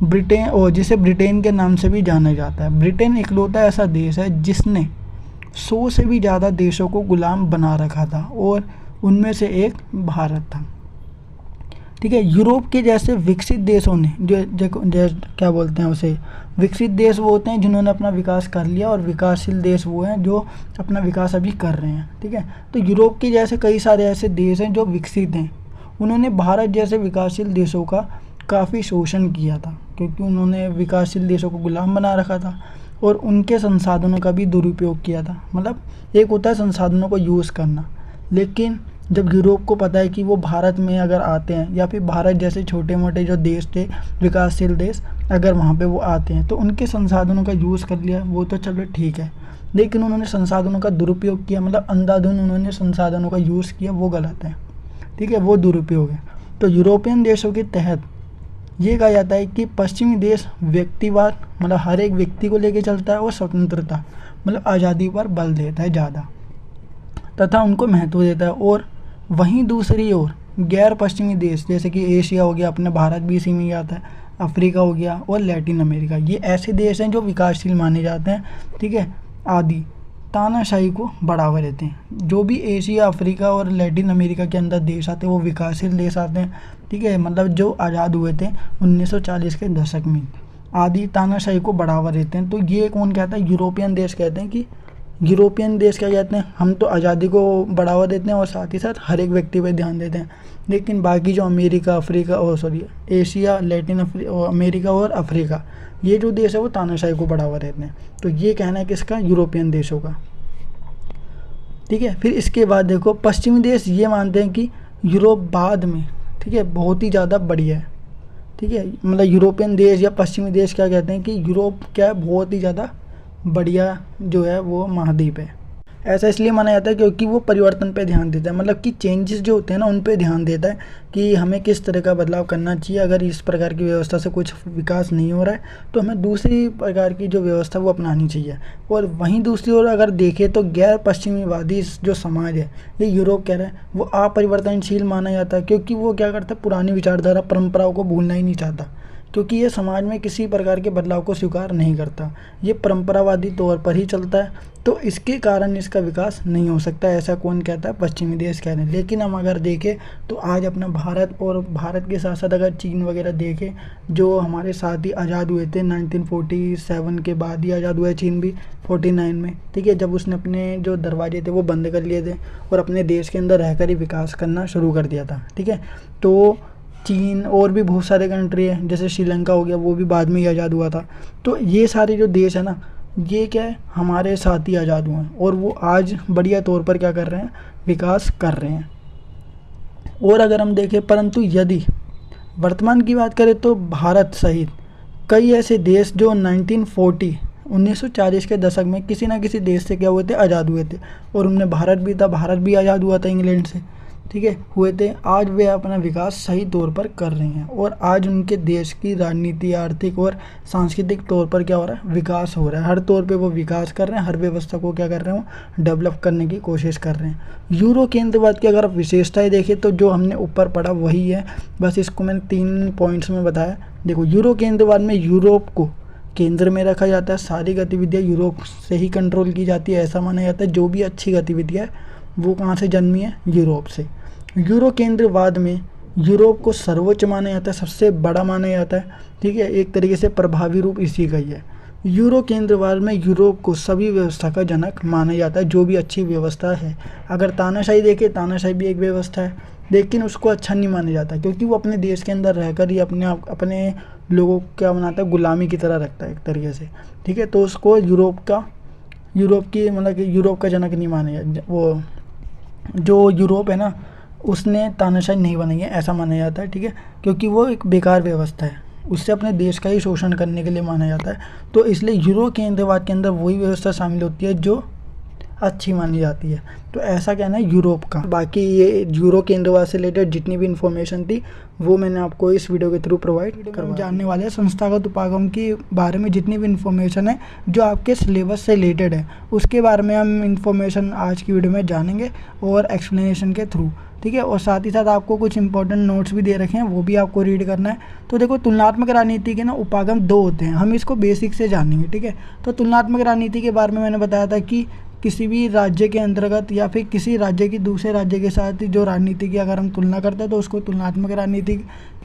ब्रिटेन, और जिसे ब्रिटेन के नाम से भी जाना जाता है। ब्रिटेन इकलौता ऐसा देश है जिसने 100 से भी ज़्यादा देशों को गुलाम बना रखा था और उनमें से एक भारत था। ठीक है, यूरोप के जैसे विकसित देशों ने जो क्या बोलते हैं उसे, विकसित देश वो होते हैं जिन्होंने अपना विकास कर लिया, और विकासशील देश वो हैं जो अपना विकास अभी कर रहे हैं। ठीक है, तो यूरोप के जैसे कई सारे ऐसे देश हैं जो विकसित हैं, उन्होंने भारत जैसे विकासशील देशों का काफ़ी शोषण किया था, क्योंकि उन्होंने विकासशील देशों को गुलाम बना रखा था और उनके संसाधनों का भी दुरुपयोग किया था। मतलब एक होता है संसाधनों को यूज़ करना, लेकिन जब यूरोप को पता है कि वो भारत में अगर आते हैं या फिर भारत जैसे छोटे मोटे जो देश थे विकासशील देश, अगर वहाँ पे वो आते हैं तो उनके संसाधनों का यूज़ कर लिया, वो तो चलो ठीक है, लेकिन उन्होंने संसाधनों का दुरुपयोग किया, मतलब अंधाधुंध उन्होंने संसाधनों का यूज़ किया, वो गलत है। ठीक है, वो दुरुपयोग है। तो यूरोपियन देशों के तहत ये कहा जाता है कि पश्चिमी देश व्यक्तिवाद, मतलब हर एक व्यक्ति को लेके चलता है, और स्वतंत्रता मतलब आज़ादी पर बल देता है ज़्यादा, तथा उनको महत्व देता है। और वहीं दूसरी ओर गैर पश्चिमी देश जैसे कि एशिया हो गया, अपने भारत भी इसी में ही आता है, अफ्रीका हो गया और लैटिन अमेरिका, ये ऐसे देश हैं जो विकासशील माने जाते हैं। ठीक है, आदि तानाशाही को बढ़ावा देते हैं। जो भी एशिया, अफ्रीका और लैटिन अमेरिका के अंदर देश आते हैं वो विकासशील देश आते हैं। ठीक है, मतलब जो आज़ाद हुए थे 1940 के दशक में, आदि तानाशाही को बढ़ावा देते हैं। तो ये कौन कहता है? यूरोपियन देश कहते हैं कि यूरोपियन देश क्या कहते हैं, हम तो आज़ादी को बढ़ावा देते हैं और साथ ही साथ हर एक व्यक्ति पर ध्यान देते हैं। लेकिन बाकी जो अमेरिका, अफ्रीका और एशिया, लैटिन अमेरिका और अफ्रीका, ये जो देश है वो तानाशाही को बढ़ावा देते हैं। तो ये कहना है किसका? यूरोपियन देशों का। ठीक है, फिर इसके बाद देखो पश्चिमी देश ये मानते हैं कि यूरोप बाद में, ठीक है, बहुत ही ज़्यादा बढ़िया है। ठीक है, मतलब यूरोपियन देश या पश्चिमी देश क्या कहते हैं कि यूरोप क्या है, बहुत ही ज़्यादा बढ़िया जो है वो महाद्वीप है। ऐसा इसलिए माना जाता है क्योंकि वो परिवर्तन पे ध्यान देता है, मतलब कि चेंजेस जो होते हैं ना उन पे ध्यान देता है कि हमें किस तरह का बदलाव करना चाहिए। अगर इस प्रकार की व्यवस्था से कुछ विकास नहीं हो रहा है तो हमें दूसरी प्रकार की जो व्यवस्था वो अपनानी चाहिए। और वहीं दूसरी ओर अगर देखें तो गैर पश्चिमीवादी जो समाज है, ये यूरोप कह रहा है, वो अपरिवर्तनशील माना जाता है, क्योंकि वो क्या करता है, पुरानी विचारधारा परंपराओं को भूलना ही नहीं चाहता, क्योंकि ये समाज में किसी प्रकार के बदलाव को स्वीकार नहीं करता, ये परंपरावादी तौर पर ही चलता है। तो इसके कारण इसका विकास नहीं हो सकता, ऐसा कौन कहता है? पश्चिमी देश कह रहे हैं। लेकिन हम अगर देखें तो आज अपना भारत, और भारत के साथ साथ अगर चीन वगैरह देखें, जो हमारे साथ ही आज़ाद हुए थे 1947 के बाद ही आज़ाद हुआ है चीन भी 49 में। ठीक है, जब उसने अपने जो दरवाजे थे वो बंद कर लिए थे और अपने देश के अंदर रहकर ही विकास करना शुरू कर दिया था। ठीक है, तो चीन और भी बहुत सारे कंट्री है, जैसे श्रीलंका हो गया, वो भी बाद में ही आज़ाद हुआ था। तो ये सारे जो देश है ना, ये क्या है, हमारे साथ ही आज़ाद हुए हैं और वो आज बढ़िया तौर पर क्या कर रहे हैं, विकास कर रहे हैं। और अगर हम देखें, परंतु यदि वर्तमान की बात करें तो भारत सहित कई ऐसे देश जो 1940 के दशक में किसी ना किसी देश से क्या हुए थे, आज़ाद हुए थे। और उनमें भारत भी था, भारत भी आज़ाद हुआ था इंग्लैंड से। ठीक है, हुए थे। आज वे अपना विकास सही तौर पर कर रहे हैं और आज उनके देश की राजनीति, आर्थिक और सांस्कृतिक तौर पर क्या हो रहा है, विकास हो रहा है। हर तौर पे वो विकास कर रहे हैं, हर व्यवस्था को क्या कर रहे हैं, डेवलप करने की कोशिश कर रहे हैं। यूरो केंद्रवाद की अगर आप विशेषताएँ देखें तो जो हमने ऊपर पढ़ा वही है, बस इसको मैंने 3 पॉइंट्स में बताया। देखो, यूरो केंद्रवाद में यूरोप को केंद्र में रखा जाता है, सारी गतिविधियाँ यूरोप से ही कंट्रोल की जाती है, ऐसा माना जाता है। जो भी अच्छी गतिविधियाँ है वो कहाँ से जन्मी है, यूरोप से। यूरो केंद्रवाद में यूरोप को सर्वोच्च माना जाता है, सबसे बड़ा माना जाता है। ठीक है, एक तरीके से प्रभावी रूप इसी का ही है। यूरो केंद्रवाद में यूरोप को सभी व्यवस्था का जनक माना जाता है, जो भी अच्छी व्यवस्था है। अगर तानाशाही देखें, तानाशाही भी एक व्यवस्था है, लेकिन उसको अच्छा नहीं माना जाता, क्योंकि वो अपने देश के अंदर रहकर ही अपने लोगों को क्या बनाता है, गुलामी की तरह रखता है एक तरीके से। ठीक है, तो उसको यूरोप की मतलब कि यूरोप का जनक नहीं माना जाता। वो जो यूरोप है ना, उसने तानाशाही नहीं बनाई है, ऐसा माना जाता है। ठीक है, क्योंकि वो एक बेकार व्यवस्था है, उससे अपने देश का ही शोषण करने के लिए माना जाता है। तो इसलिए यूरो केंद्रवाद के अंदर वही व्यवस्था शामिल होती है जो अच्छी मानी जाती है। तो ऐसा कहना है यूरोप का। बाकी ये यूरो केंद्रवाद से रिलेटेड जितनी भी इन्फॉर्मेशन थी वो मैंने आपको इस वीडियो के थ्रू प्रोवाइड करवा जानने वाले हैं। संस्थागत उपागम के बारे में जितनी भी इन्फॉर्मेशन है जो आपके सिलेबस से रिलेटेड है उसके बारे में हम इन्फॉर्मेशन आज की वीडियो में जानेंगे और एक्सप्लेनेशन के थ्रू, ठीक है। और साथ ही साथ आपको कुछ इंपॉर्टेंट नोट्स भी दे रखे हैं, वो भी आपको रीड करना है। तो देखो, तुलनात्मक राजनीति के ना उपागम 2 होते हैं, हम इसको बेसिक से जानेंगे, ठीक है। तो तुलनात्मक राजनीति के बारे में मैंने बताया था कि किसी भी राज्य के अंतर्गत या फिर किसी राज्य की दूसरे राज्य के साथ जो राजनीति की अगर हम तुलना करते हैं तो उसको तुलनात्मक राजनीति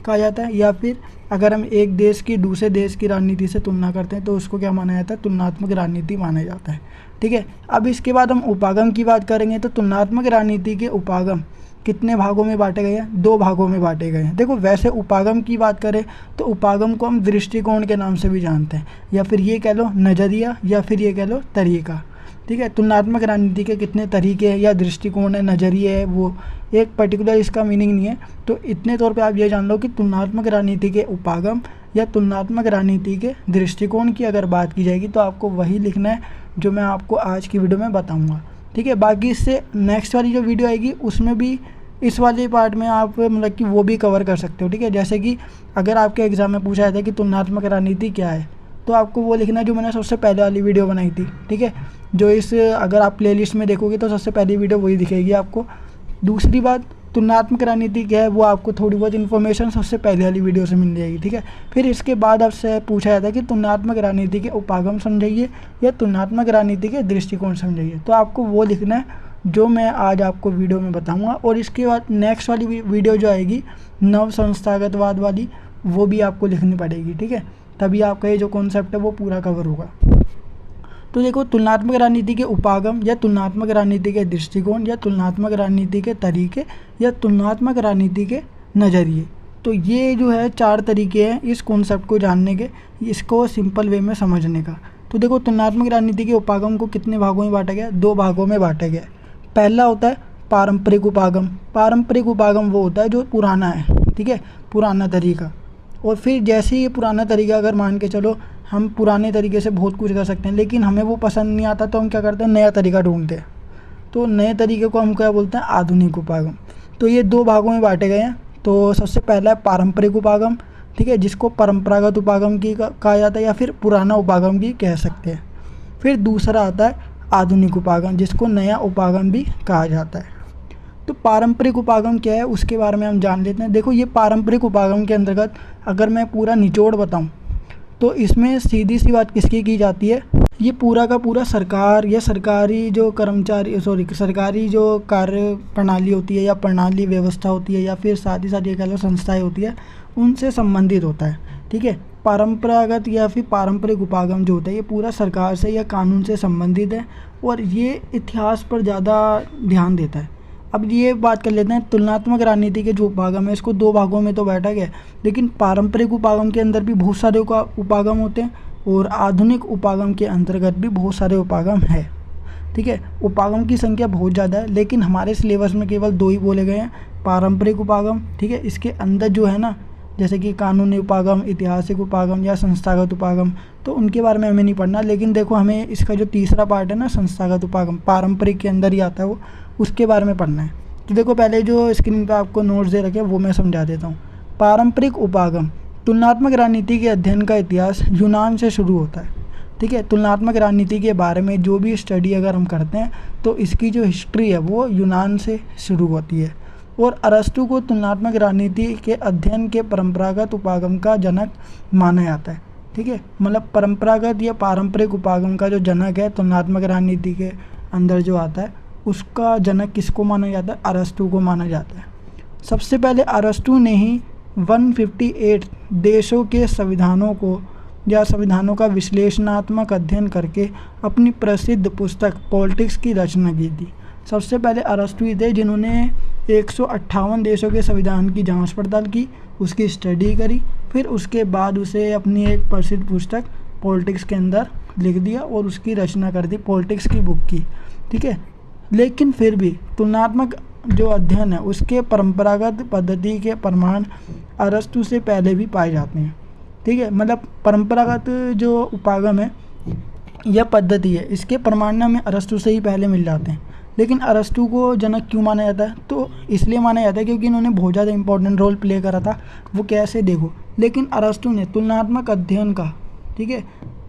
कहा जाता है। या फिर अगर हम एक देश की दूसरे देश की राजनीति से तुलना करते हैं तो उसको क्या माना जाता है, तुलनात्मक राजनीति माना जाता है, ठीक है। अब इसके बाद हम उपागम की बात करेंगे। तो तुलनात्मक राजनीति के उपागम कितने भागों में बांटे गए हैं? 2 भागों में बांटे गए हैं। देखो, वैसे उपागम की बात करें तो उपागम को हम दृष्टिकोण के नाम से भी जानते हैं, या फिर ये कह लो नज़रिया, या फिर ये कह लो तरीका, ठीक है। तुलनात्मक राजनीति के कितने तरीके हैं या दृष्टिकोण है, नज़रिए है, वो एक पर्टिकुलर इसका मीनिंग नहीं है। तो इतने तौर पे आप ये जान लो कि तुलनात्मक राजनीति के उपागम या तुलनात्मक राजनीति के दृष्टिकोण की अगर बात की जाएगी तो आपको वही लिखना है जो मैं आपको आज की वीडियो में बताऊँगा, ठीक है। बाकी इससे नेक्स्ट वाली जो वीडियो आएगी उसमें भी इस वाले पार्ट में आप मतलब कि वो भी कवर कर सकते हो, ठीक है। जैसे कि अगर आपके एग्ज़ाम में पूछा जाता है कि तुलनात्मक राजनीति क्या है, तो आपको वो लिखना है जो मैंने सबसे पहले वाली वीडियो बनाई थी, ठीक है। जो इस अगर आप प्लेलिस्ट में देखोगे तो सबसे पहली वीडियो वही दिखेगी आपको। दूसरी बात, तुलनात्मक राजनीति क्या है वो आपको थोड़ी बहुत इन्फॉर्मेशन सबसे पहले वाली वीडियो से मिल जाएगी, ठीक है। फिर इसके बाद आपसे पूछा जाता है कि तुलनात्मक राजनीति के उपागम समझाइए या तुलनात्मक राजनीति के दृष्टिकोण समझाइए, तो आपको वो लिखना है जो मैं आज आपको वीडियो में बताऊंगा। और इसके बाद नेक्स्ट वाली वीडियो जो आएगी नव संस्थागतवाद वाली, वो भी आपको लिखनी पड़ेगी, ठीक है। तभी आपका ये जो कॉन्सेप्ट है वो पूरा कवर होगा। तो देखो, तुलनात्मक राजनीति के उपागम या तुलनात्मक राजनीति के दृष्टिकोण या तुलनात्मक राजनीति के तरीके या तुलनात्मक राजनीति के नज़रिए, तो ये जो है 4 तरीके हैं इस कॉन्सेप्ट को जानने के, इसको सिंपल वे में समझने का। तो देखो, तुलनात्मक राजनीति के उपागम को कितने भागों में बांटा गया? 2 भागों में बांटा गया। पहला होता है पारंपरिक उपागम। पारंपरिक उपागम वो होता है जो पुराना है, ठीक है, पुराना तरीका। और फिर जैसे ही ये पुराना तरीका, अगर मान के चलो हम पुराने तरीके से बहुत कुछ कर सकते हैं लेकिन हमें वो पसंद नहीं आता, तो हम क्या करते हैं, नया तरीका ढूंढते हैं। तो नए तरीके को हम क्या बोलते हैं, आधुनिक उपागम। तो ये 2 भागों में बांटे गए हैं। तो सबसे पहला है पारंपरिक उपागम, ठीक है, जिसको परंपरागत उपागम की कहा जाता है या फिर पुराना उपागम भी कह सकते हैं। फिर दूसरा आता है आधुनिक उपागम, जिसको नया उपागम भी कहा जाता है। तो पारंपरिक उपागम क्या है उसके बारे में हम जान लेते हैं। देखो, ये पारंपरिक उपागम के अंतर्गत अगर मैं पूरा निचोड़ बताऊं तो इसमें सीधी सी बात किसकी की जाती है, ये पूरा का पूरा सरकार या सरकारी जो सरकारी जो कार्य प्रणाली होती है या प्रणाली व्यवस्था होती है या फिर साथ ही साथ ये कह लो संस्थाएँ होती है, उनसे संबंधित होता है, ठीक है। परंपरागत या फिर पारंपरिक उपागम जो होता है ये पूरा सरकार से या कानून से संबंधित है और ये इतिहास पर ज़्यादा ध्यान देता है। अब ये बात कर लेते हैं तुलनात्मक राजनीति के जो उपागम है, इसको 2 भागों में तो बांटा गया, लेकिन पारंपरिक उपागम के अंदर भी बहुत सारे उपागम होते हैं और आधुनिक उपागम के अंतर्गत भी बहुत सारे उपागम है, ठीक है। उपागम की संख्या बहुत ज़्यादा है लेकिन हमारे सिलेबस में केवल 2 ही बोले गए हैं, पारंपरिक उपागम, ठीक है। इसके अंदर जो है ना, जैसे कि कानूनी उपागम, ऐतिहासिक उपागम या संस्थागत उपागम, तो उनके बारे में हमें नहीं पढ़ना। लेकिन देखो, हमें इसका जो तीसरा पार्ट है ना, संस्थागत उपागम, पारंपरिक के अंदर ही आता है वो, उसके बारे में पढ़ना है। तो देखो, पहले जो स्क्रीन पे आपको नोट्स दे रखे हैं वो मैं समझा देता हूँ। पारंपरिक उपागम, तुलनात्मक राजनीति के अध्ययन का इतिहास यूनान से शुरू होता है, ठीक है। तुलनात्मक राजनीति के बारे में जो भी स्टडी अगर हम करते हैं तो इसकी जो हिस्ट्री है वो यूनान से शुरू होती है। और अरस्तु को तुलनात्मक राजनीति के अध्ययन के परंपरागत उपागम का जनक माना जाता है, ठीक है। मतलब परंपरागत या पारंपरिक उपागम का जो जनक है तुलनात्मक राजनीति के अंदर जो आता है, उसका जनक किसको माना जाता है? अरस्तु को माना जाता है। सबसे पहले अरस्तु ने ही 158 देशों के संविधानों को या संविधानों का विश्लेषणात्मक अध्ययन करके अपनी प्रसिद्ध पुस्तक पॉलिटिक्स की रचना की थी। सबसे पहले अरस्तु ही थे जिन्होंने 158 देशों के संविधान की जांच पड़ताल की, उसकी स्टडी करी, फिर उसके बाद उसे अपनी एक प्रसिद्ध पुस्तक पॉलिटिक्स के अंदर लिख दिया और उसकी रचना कर दी, पॉलिटिक्स की बुक की, ठीक है। लेकिन फिर भी तुलनात्मक जो अध्ययन है उसके परंपरागत पद्धति के प्रमाण अरस्तु से पहले भी पाए जाते हैं, ठीक है। मतलब परंपरागत जो उपागम है यह पद्धति है, इसके प्रमाण हमें अरस्तु से ही पहले मिल जाते हैं। लेकिन अरस्तु को जनक क्यों माना जाता है? तो इसलिए माना जाता है क्योंकि इन्होंने बहुत ज़्यादा इंपॉर्टेंट रोल प्ले करा था। वो कैसे देखो, लेकिन अरस्तु ने तुलनात्मक अध्ययन का, ठीक है,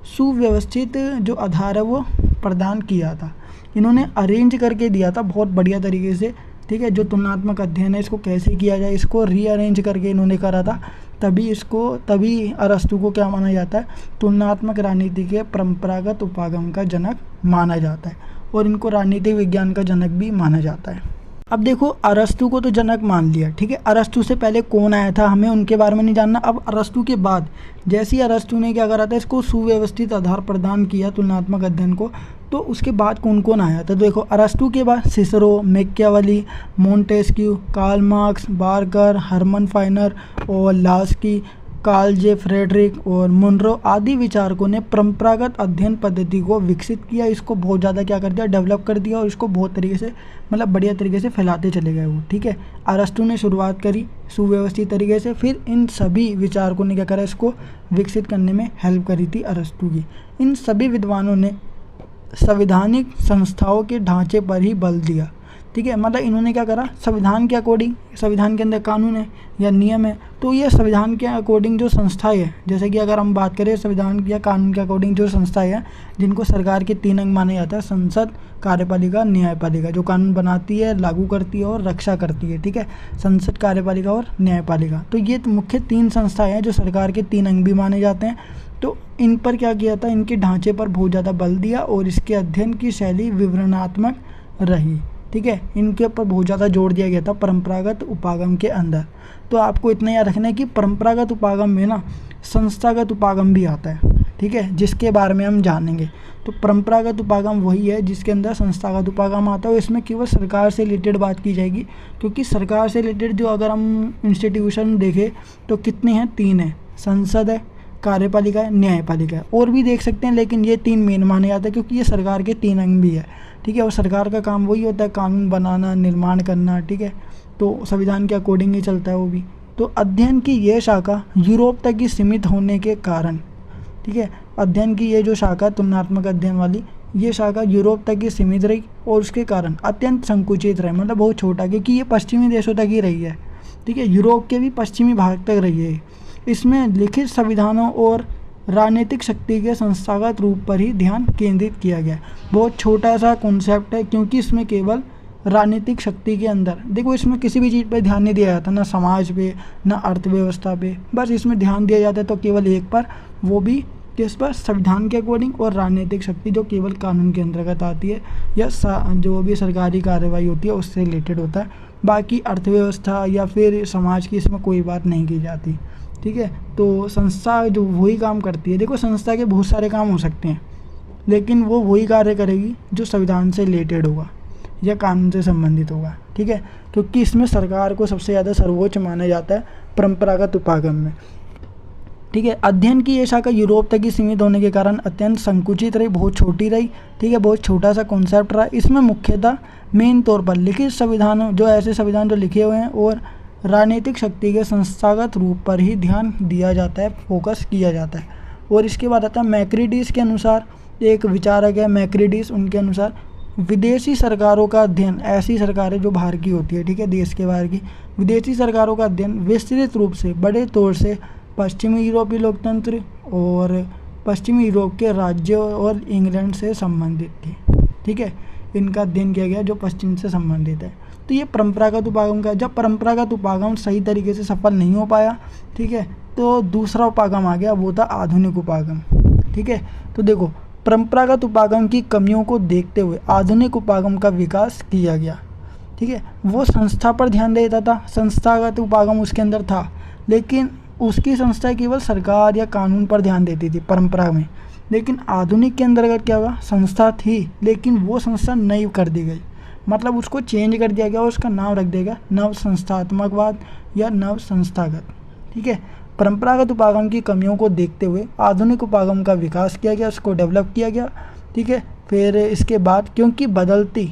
सुव्यवस्थित जो आधार है वो प्रदान किया था। इन्होंने अरेंज करके दिया था बहुत बढ़िया तरीके से, ठीक है। जो तुलनात्मक अध्ययन है इसको कैसे किया जाए, इसको रीअरेंज करके इन्होंने करा था। तभी अरस्तु को क्या माना जाता है? तुलनात्मक राजनीति के परंपरागत उपागम का जनक माना जाता है, और इनको राजनीतिक विज्ञान का जनक भी माना जाता है। अब देखो, अरस्तु को तो जनक मान लिया, ठीक है। अरस्तु से पहले कौन आया था हमें उनके बारे में नहीं जानना। अब अरस्तु के बाद जैसे ही अरस्तु ने क्या करा था, इसको सुव्यवस्थित आधार प्रदान किया तुलनात्मक अध्ययन को, तो उसके बाद कौन कौन आया था? तो देखो, अरस्तु के बाद Cicero, Machiavelli, Montesquieu, Karl Marx, Barker, Herman Finer और लास्की, कार्ल जे फ्रेडरिक और मुनरो आदि विचारकों ने परंपरागत अध्ययन पद्धति को विकसित किया। इसको बहुत ज़्यादा क्या कर दिया, डेवलप कर दिया, और इसको बहुत तरीके से, मतलब बढ़िया तरीके से फैलाते चले गए वो, ठीक है। अरस्तु ने शुरुआत करी सुव्यवस्थित तरीके से, फिर इन सभी विचारकों ने क्या करा, इसको विकसित करने में हेल्प करी थी अरस्तु की। इन सभी विद्वानों ने संवैधानिक संस्थाओं के ढांचे पर ही बल दिया, ठीक है। मतलब इन्होंने क्या करा, संविधान के अकॉर्डिंग, संविधान के अंदर कानून है या नियम है, तो ये संविधान के अकॉर्डिंग जो संस्थाएं है, जैसे कि अगर हम बात करें संविधान या कानून के अकॉर्डिंग जो संस्थाएं हैं जिनको सरकार के 3 अंग माने जाता है, संसद, कार्यपालिका, न्यायपालिका, जो कानून बनाती है, लागू करती है और रक्षा करती है, ठीक है। संसद, कार्यपालिका और न्यायपालिका, तो ये मुख्य 3 संस्थाएं हैं जो सरकार के 3 अंग भी माने जाते हैं। तो इन पर क्या किया था, इनके ढांचे पर बहुत ज़्यादा बल दिया, और इसके अध्ययन की शैली विवरणात्मक रही, ठीक है। इनके ऊपर बहुत ज़्यादा जोर दिया गया था परंपरागत उपागम के अंदर। तो आपको इतना याद रखना है कि परंपरागत उपागम में ना संस्थागत उपागम भी आता है, ठीक है, जिसके बारे में हम जानेंगे। तो परंपरागत उपागम वही है जिसके अंदर संस्थागत उपागम आता है, और इसमें केवल सरकार से रिलेटेड बात की जाएगी, क्योंकि सरकार से रिलेटेड जो अगर हम इंस्टीट्यूशन देखें तो कितने हैं, 3 है, संसद है, कार्यपालिका है, न्यायपालिका है, और भी देख सकते हैं, लेकिन ये 3 मेन माने जाते हैं क्योंकि ये सरकार के 3 अंग भी है, ठीक है। और सरकार का काम वही होता है, कानून बनाना, निर्माण करना, ठीक है। तो संविधान के अकॉर्डिंग ही चलता है वो भी। तो अध्ययन की यह शाखा यूरोप तक ही सीमित होने के कारण, ठीक है, अध्ययन की ये जो शाखा तुलनात्मक अध्ययन वाली, ये शाखा यूरोप तक ही सीमित रही, और उसके कारण अत्यंत संकुचित रहे, मतलब बहुत छोटा, क्योंकि ये पश्चिमी देशों तक ही रही है, ठीक है, यूरोप के भी पश्चिमी भाग तक रही है। इसमें लिखित संविधानों और राजनीतिक शक्ति के संस्थागत रूप पर ही ध्यान केंद्रित किया गया। बहुत छोटा सा कॉन्सेप्ट है, क्योंकि इसमें केवल राजनीतिक शक्ति के अंदर, देखो इसमें किसी भी चीज़ पे ध्यान नहीं दिया जाता, ना समाज पे, ना अर्थव्यवस्था पे, बस इसमें ध्यान दिया जाता है तो केवल एक पर, वो भी किस पर, संविधान के अकॉर्डिंग, और राजनीतिक शक्ति जो केवल कानून के अंतर्गत आती है, या जो भी सरकारी कार्रवाई होती है उससे रिलेटेड होता है। बाकी अर्थव्यवस्था या फिर समाज की इसमें कोई बात नहीं की जाती, ठीक है। तो संस्था जो वही काम करती है, देखो संस्था के बहुत सारे काम हो सकते हैं, लेकिन वो वही कार्य करेगी जो संविधान से रिलेटेड होगा या कानून से संबंधित होगा, ठीक है, क्योंकि इसमें सरकार को सबसे ज़्यादा सर्वोच्च माना जाता है परंपरागत उपागम में, ठीक है। अध्ययन की ये शाखा यूरोप तक ही सीमित होने के कारण अत्यंत संकुचित रही, बहुत छोटी रही, ठीक है, बहुत छोटा सा कॉन्सेप्ट रहा। इसमें मुख्यतः मेन तौर पर लिखित संविधानों, जो ऐसे संविधान जो लिखे हुए हैं, और राजनीतिक शक्ति के संस्थागत रूप पर ही ध्यान दिया जाता है, फोकस किया जाता है। और इसके बाद आता है मैक्रिडीज के अनुसार, एक विचारक है मैक्रिडीज, उनके अनुसार विदेशी सरकारों का अध्ययन, ऐसी सरकारें जो बाहर की होती है, ठीक है, देश के बाहर की विदेशी सरकारों का अध्ययन विस्तृत रूप से बड़े तौर से पश्चिमी यूरोपीय लोकतंत्र और पश्चिमी यूरोप के राज्यों और इंग्लैंड से संबंधित थी, ठीक है, इनका अध्ययन किया गया जो पश्चिम से संबंधित है। तो ये परंपरागत उपागम का, जब परंपरागत उपागम सही तरीके से सफल नहीं हो पाया, ठीक है, तो दूसरा उपागम आ गया, वो था आधुनिक उपागम, ठीक है। तो देखो परंपरागत उपागम की कमियों को देखते हुए आधुनिक उपागम का विकास किया गया, ठीक है। वो संस्था पर ध्यान देता था, संस्थागत उपागम उसके अंदर था, लेकिन उसकी संस्था केवल सरकार या कानून पर ध्यान देती थी परंपरा में। लेकिन आधुनिक के अंतर्गत क्या हुआ, संस्था थी लेकिन वो संस्था नई कर दी गई, मतलब उसको चेंज कर दिया गया और उसका नाम रख दिया गया नव संस्थात्मकवाद या नव संस्थागत, ठीक है। परंपरागत उपागम की कमियों को देखते हुए आधुनिक उपागम का विकास किया गया, उसको डेवलप किया गया, ठीक है। फिर इसके बाद क्योंकि बदलती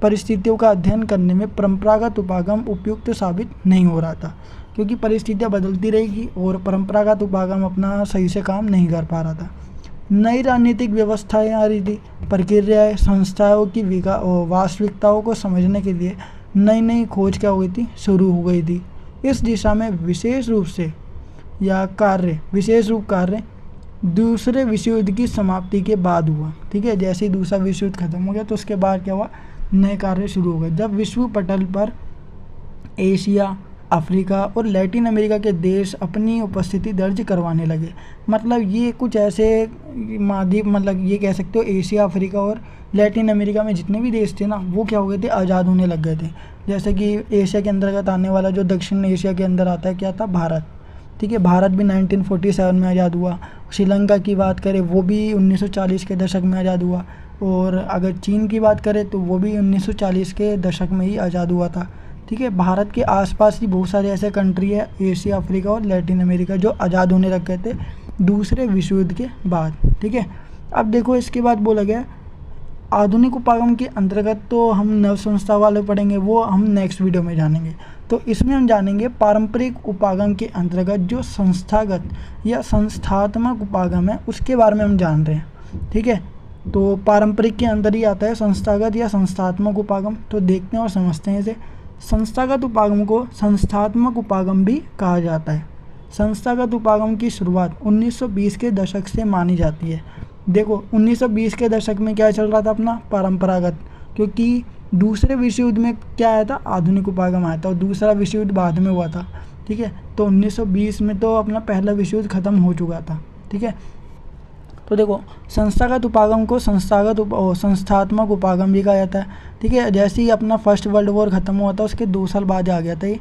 परिस्थितियों का अध्ययन करने में परंपरागत उपागम उपयुक्त साबित नहीं हो रहा था, क्योंकि परिस्थितियाँ बदलती रहेगी और परंपरागत उपागम अपना सही से काम नहीं कर पा रहा था। नई राजनीतिक व्यवस्थाएं आ रही थी, प्रक्रियाएं, संस्थाओं की वास्तविकताओं को समझने के लिए नई नई खोज क्या हो गई थी, शुरू हो गई थी। इस दिशा में विशेष रूप कार्य दूसरे विश्व युद्ध की समाप्ति के बाद हुआ। ठीक है, जैसे ही दूसरा विश्व युद्ध खत्म हो गया तो उसके बाद क्या हुआ, नए कार्य शुरू हो गए, जब विश्व पटल पर एशिया, अफ्रीका और लैटिन अमेरिका के देश अपनी उपस्थिति दर्ज करवाने लगे। मतलब ये कुछ ऐसे महाद्वीप, मतलब ये कह सकते हो एशिया, अफ्रीका और लैटिन अमेरिका में जितने भी देश थे ना, वो क्या हो गए थे, आज़ाद होने लग गए थे। जैसे कि एशिया के अंतर्गत आने वाला जो दक्षिण एशिया के अंदर आता है क्या था, भारत। ठीक है, भारत भी 1947 में आज़ाद हुआ। श्रीलंका की बात करें वो भी 1940 के दशक में आज़ाद हुआ। और अगर चीन की बात करें तो वो भी 1940 के दशक में ही आज़ाद हुआ था। ठीक है, भारत के आसपास ही बहुत सारे ऐसे कंट्री है, एशिया, अफ्रीका और लैटिन अमेरिका, जो आज़ाद होने लग गए थे दूसरे विश्व युद्ध के बाद। ठीक है, अब देखो इसके बाद बोला गया आधुनिक उपागम के अंतर्गत, तो हम नव संस्था वाले पढ़ेंगे, वो हम नेक्स्ट वीडियो में जानेंगे। तो इसमें हम जानेंगे पारंपरिक उपागम के अंतर्गत जो संस्थागत या संस्थात्मक उपागम है उसके बारे में हम जान रहे हैं। ठीक है, तो पारंपरिक के अंदर ही आता है संस्थागत या संस्थात्मक उपागम। तो देखते हैं और समझते हैं इसे। संस्थागत उपागम को संस्थात्मक उपागम भी कहा जाता है। संस्थागत उपागम की शुरुआत 1920 के दशक से मानी जाती है। देखो 1920 के दशक में क्या चल रहा था अपना, परंपरागत, क्योंकि दूसरे विश्व युद्ध में क्या आया था, आधुनिक उपागम आया था और दूसरा विश्व युद्ध बाद में हुआ था। ठीक है, तो 1920 में तो अपना पहला विश्व युद्ध खत्म हो चुका था। ठीक है, तो देखो संस्थागत उपागम को संस्थात्मक उपागम भी कहा जाता है। ठीक है, जैसे ही अपना फर्स्ट वर्ल्ड वॉर ख़त्म हुआ था उसके 2 साल बाद आ गया था ये,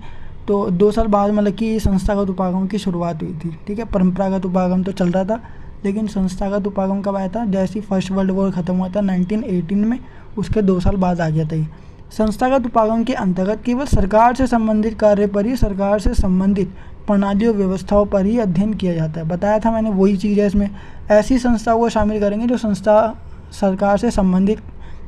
तो 2 साल बाद मतलब कि संस्थागत उपागम की शुरुआत हुई थी। ठीक है, परंपरागत उपागम तो चल रहा था, लेकिन संस्थागत उपागम कब आया था, जैसे ही फर्स्ट वर्ल्ड वॉर ख़त्म हुआ था 1918 में, उसके 2 साल बाद आ गया था ये। संस्थागत उपागम के अंतर्गत केवल सरकार से संबंधित कार्य पर ही, सरकार से संबंधित प्रणालियों व्यवस्थाओं पर ही अध्ययन किया जाता है। बताया था मैंने, वही चीज़ है इसमें। ऐसी संस्थाओं को शामिल करेंगे जो संस्था सरकार से संबंधित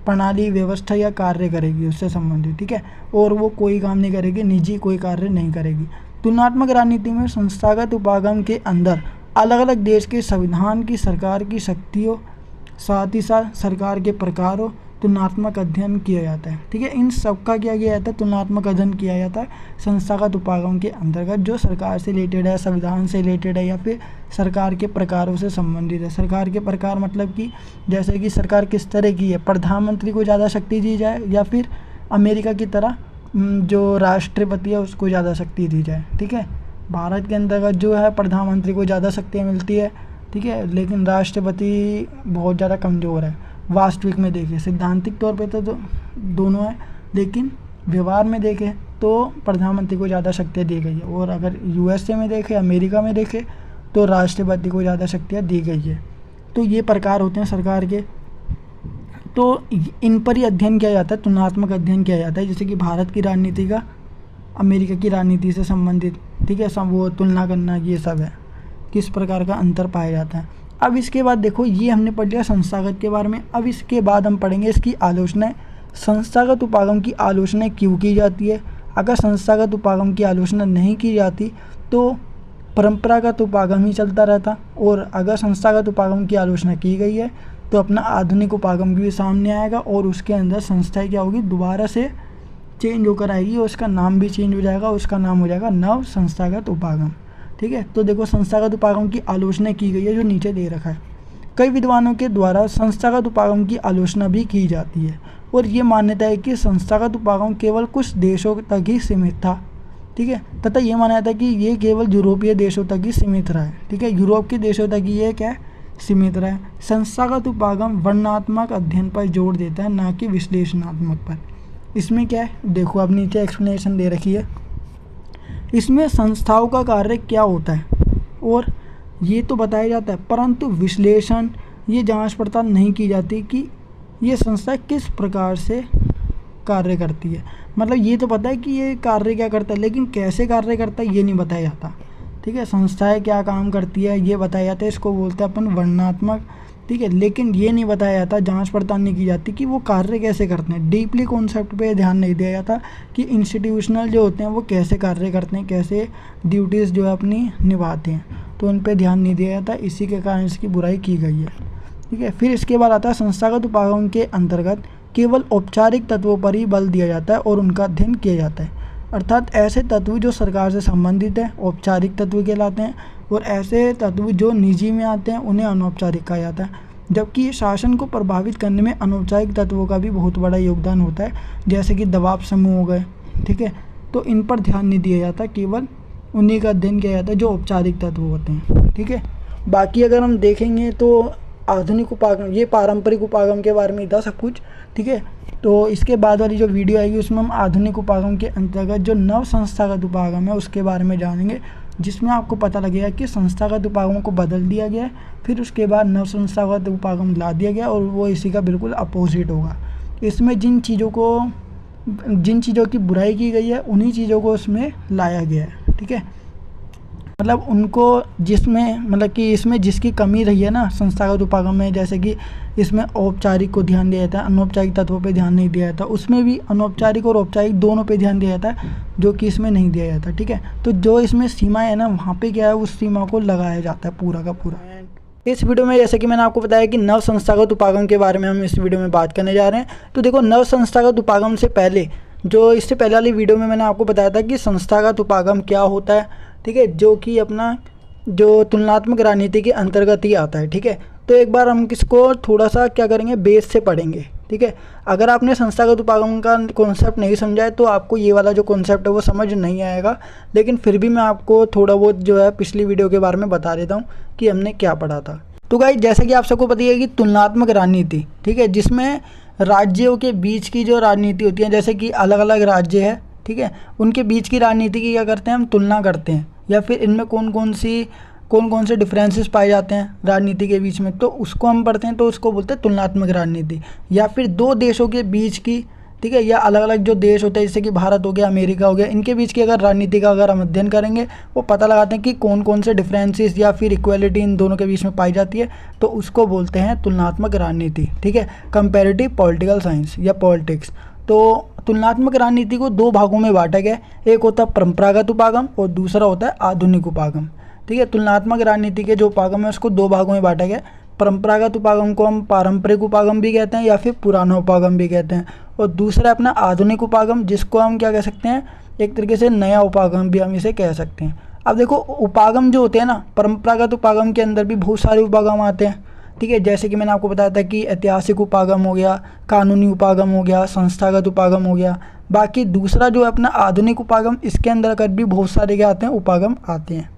प्रणाली, व्यवस्था या कार्य करेगी उससे संबंधित। ठीक है, और वो कोई काम नहीं करेगी, निजी कोई कार्य नहीं करेगी। तुलनात्मक राजनीति में संस्थागत उपागम के अंदर अलग अलग देश के संविधान की, सरकार की शक्तियों, साथ ही साथ सरकार के प्रकारों तुलनात्मक अध्ययन किया जाता है। ठीक है, इन सब का क्या किया जाता है, तुलनात्मक अध्ययन किया जाता है संस्थागत उपागम के अंतर्गत, जो सरकार से रिलेटेड है, संविधान से रिलेटेड है या फिर सरकार के प्रकारों से संबंधित है। सरकार के प्रकार मतलब कि जैसे कि सरकार किस तरह की है, प्रधानमंत्री को ज़्यादा शक्ति दी जाए या फिर अमेरिका की तरह जो राष्ट्रपति है उसको ज़्यादा शक्ति दी जाए। ठीक है, भारत के अंतर्गत जो है प्रधानमंत्री को ज़्यादा शक्तियाँ मिलती है। ठीक है, लेकिन राष्ट्रपति बहुत ज़्यादा कमज़ोर है। वास्तविक में देखें, सैद्धांतिक तौर पे तो दोनों है, लेकिन व्यवहार में देखें तो प्रधानमंत्री को ज़्यादा शक्तियाँ दी गई है। और अगर यूएसए में देखें, अमेरिका में देखें तो राष्ट्रपति को ज़्यादा शक्तियाँ दी गई है। तो ये प्रकार होते हैं सरकार के, तो इन पर ही अध्ययन किया जाता है, तुलनात्मक अध्ययन किया जाता है। जैसे कि भारत की राजनीति का अमेरिका की राजनीति से संबंधित, ठीक है, सब वो तुलना करना, ये सब है, किस प्रकार का अंतर पाया जाता है। अब इसके बाद देखो, ये हमने पढ़ लिया संस्थागत के बारे में। अब इसके बाद हम पढ़ेंगे इसकी आलोचना। संस्थागत उपागम की आलोचना क्यों की जाती है। अगर संस्थागत उपागम की आलोचना नहीं की जाती तो परंपरागत उपागम ही चलता रहता, और अगर संस्थागत उपागम की आलोचना की गई है तो अपना आधुनिक उपागम भी सामने आएगा और उसके अंदर संस्थाएं क्या होगी, दोबारा से चेंज होकर आएगी और उसका नाम भी चेंज हो जाएगा, उसका नाम हो जाएगा नव संस्थागत उपागम। ठीक है, तो देखो संस्थागत उपागम की आलोचना की गई है, जो नीचे दे रखा है। कई विद्वानों के द्वारा संस्थागत उपागम की आलोचना भी की जाती है और ये मान्यता है कि संस्थागत उपागम केवल कुछ देशों तक ही सीमित था। ठीक है, तथा ये माना जाता है कि ये केवल यूरोपीय देशों तक ही सीमित रहा है। ठीक है, यूरोप के देशों तक ही ये क्या है, सीमित रहा है। संस्थागत उपागम वर्णनात्मक अध्ययन पर जोर देता है, ना कि विश्लेषणात्मक पर। इसमें क्या है, देखो अब नीचे एक्सप्लेनेशन दे रखी है। इसमें संस्थाओं का कार्य क्या होता है और ये तो बताया जाता है, परंतु विश्लेषण, ये जांच पड़ताल नहीं की जाती कि ये संस्था किस प्रकार से कार्य करती है। मतलब ये तो पता है कि ये कार्य क्या करता है, लेकिन कैसे कार्य करता है ये नहीं बताया जाता। ठीक है, संस्थाएं क्या काम करती है ये बताया जाता है, इसको बोलते हैं अपन वर्णनात्मक। ठीक है, लेकिन ये नहीं बताया जाता, जांच पड़ताल नहीं की जाती कि वो कार्य कैसे करते हैं। डीपली कॉन्सेप्ट पे ध्यान नहीं दिया जाता कि इंस्टीट्यूशनल जो होते हैं वो कैसे कार्य करते हैं, कैसे ड्यूटीज़ जो है अपनी निभाते हैं, तो उन पे ध्यान नहीं दिया जाता। इसी के कारण इसकी बुराई की गई है। ठीक है। फिर इसके बाद आता है संस्थागत उपागम के अंतर्गत केवल औपचारिक तत्वों पर ही बल दिया जाता है और उनका अध्ययन किया जाता है। अर्थात ऐसे तत्व जो सरकार से संबंधित हैं औपचारिक तत्व कहलाते हैं, और ऐसे तत्व जो निजी में आते हैं उन्हें अनौपचारिक कहा जाता है। जबकि शासन को प्रभावित करने में अनौपचारिक तत्वों का भी बहुत बड़ा योगदान होता है, जैसे कि दबाव समूह हो गए, ठीक है। तो इन पर ध्यान नहीं दिया जाता, केवल उन्हीं का अध्ययन किया जाता है जो औपचारिक तत्व होते हैं, ठीक है। बाकी अगर हम देखेंगे तो आधुनिक उपागम, ये पारंपरिक उपागम के बारे में था सब कुछ, ठीक है। तो इसके बाद वाली जो वीडियो आएगी उसमें हम आधुनिक उपागम के अंतर्गत जो नव संस्थागत उपागम है उसके बारे में जानेंगे, जिसमें आपको पता लगेगा कि संस्थागत उपागमों को बदल दिया गया है, फिर उसके बाद नव संस्थागत उपागम ला दिया गया और वो इसी का बिल्कुल अपोजिट होगा। इसमें जिन चीज़ों की बुराई की गई है उन्हीं चीज़ों को उसमें लाया गया है, ठीक है। मतलब उनको इसमें जिसकी कमी रही है ना संस्थागत उपागम में, जैसे कि इसमें औपचारिक को ध्यान दिया जाता है, अनौपचारिक तत्वों पे ध्यान नहीं दिया जाता, उसमें भी अनौपचारिक और औपचारिक दोनों पे ध्यान दिया जाता है, जो कि इसमें नहीं दिया जाता, ठीक है। तो जो इसमें सीमा है ना वहाँ पे क्या है, उस सीमा को लगाया जाता है पूरा का पूरा। इस वीडियो में जैसे कि मैंने आपको बताया कि नव संस्थागत उपागम के बारे में हम इस वीडियो में बात करने जा रहे हैं। तो देखो, नव संस्थागत उपागम से पहले इससे पहले वाली वीडियो में मैंने आपको बताया था कि संस्थागत उपागम क्या होता है, ठीक है, जो कि अपना जो तुलनात्मक राजनीति के अंतर्गत ही आता है, ठीक है। तो एक बार हम इसको थोड़ा सा क्या करेंगे, बेस से पढ़ेंगे, ठीक है। अगर आपने संस्थागत उपागम का कॉन्सेप्ट नहीं समझा है तो आपको ये वाला जो कॉन्सेप्ट है वो समझ नहीं आएगा, लेकिन फिर भी मैं आपको थोड़ा बहुत जो है पिछली वीडियो के बारे में बता देता हूँ कि हमने क्या पढ़ा था। तो गाइस, जैसे कि आप सबको पता है कि तुलनात्मक राजनीति, ठीक है, जिसमें राज्यों के बीच की जो राजनीति होती है, जैसे कि अलग अलग राज्य है, ठीक है, उनके बीच की राजनीति की क्या करते हैं, हम तुलना करते हैं, या फिर इनमें कौन कौन से डिफरेंसेस पाए जाते हैं राजनीति के बीच में, तो उसको हम पढ़ते हैं, तो उसको बोलते हैं तुलनात्मक राजनीति। या फिर दो देशों के बीच की, ठीक है, या अलग अलग जो देश होते हैं जैसे कि भारत हो गया, अमेरिका हो गया, इनके बीच की अगर राजनीति का अगर हम अध्ययन करेंगे, वो पता लगाते हैं कि कौन कौन से डिफरेंसेस या फिर इक्वलिटी इन दोनों के बीच में पाई जाती है, तो उसको बोलते हैं तुलनात्मक राजनीति, ठीक है, कंपैरेटिव पॉलिटिकल साइंस या पॉलिटिक्स। तो तुलनात्मक राजनीति को दो भागों में बांटा गया, एक होता है परंपरागत उपागम और दूसरा होता है आधुनिक उपागम, ठीक है। तुलनात्मक राजनीति के जो उपागम है उसको दो भागों में बांटा गया। परंपरागत उपागम को हम पारंपरिक उपागम भी कहते हैं या फिर पुराना उपागम भी कहते हैं, और दूसरा अपना आधुनिक उपागम, जिसको हम क्या कह सकते हैं, एक तरीके से नया उपागम भी हम इसे कह सकते हैं। अब देखो, उपागम जो होते हैं ना, परंपरागत उपागम के अंदर भी बहुत सारे उपागम आते हैं, ठीक है। जैसे कि मैंने आपको बताया था कि ऐतिहासिक उपागम हो गया, कानूनी उपागम हो गया, संस्थागत उपागम हो गया। बाकी दूसरा जो है अपना आधुनिक उपागम, इसके अंदर कर भी बहुत सारे क्या आते हैं, उपागम आते हैं।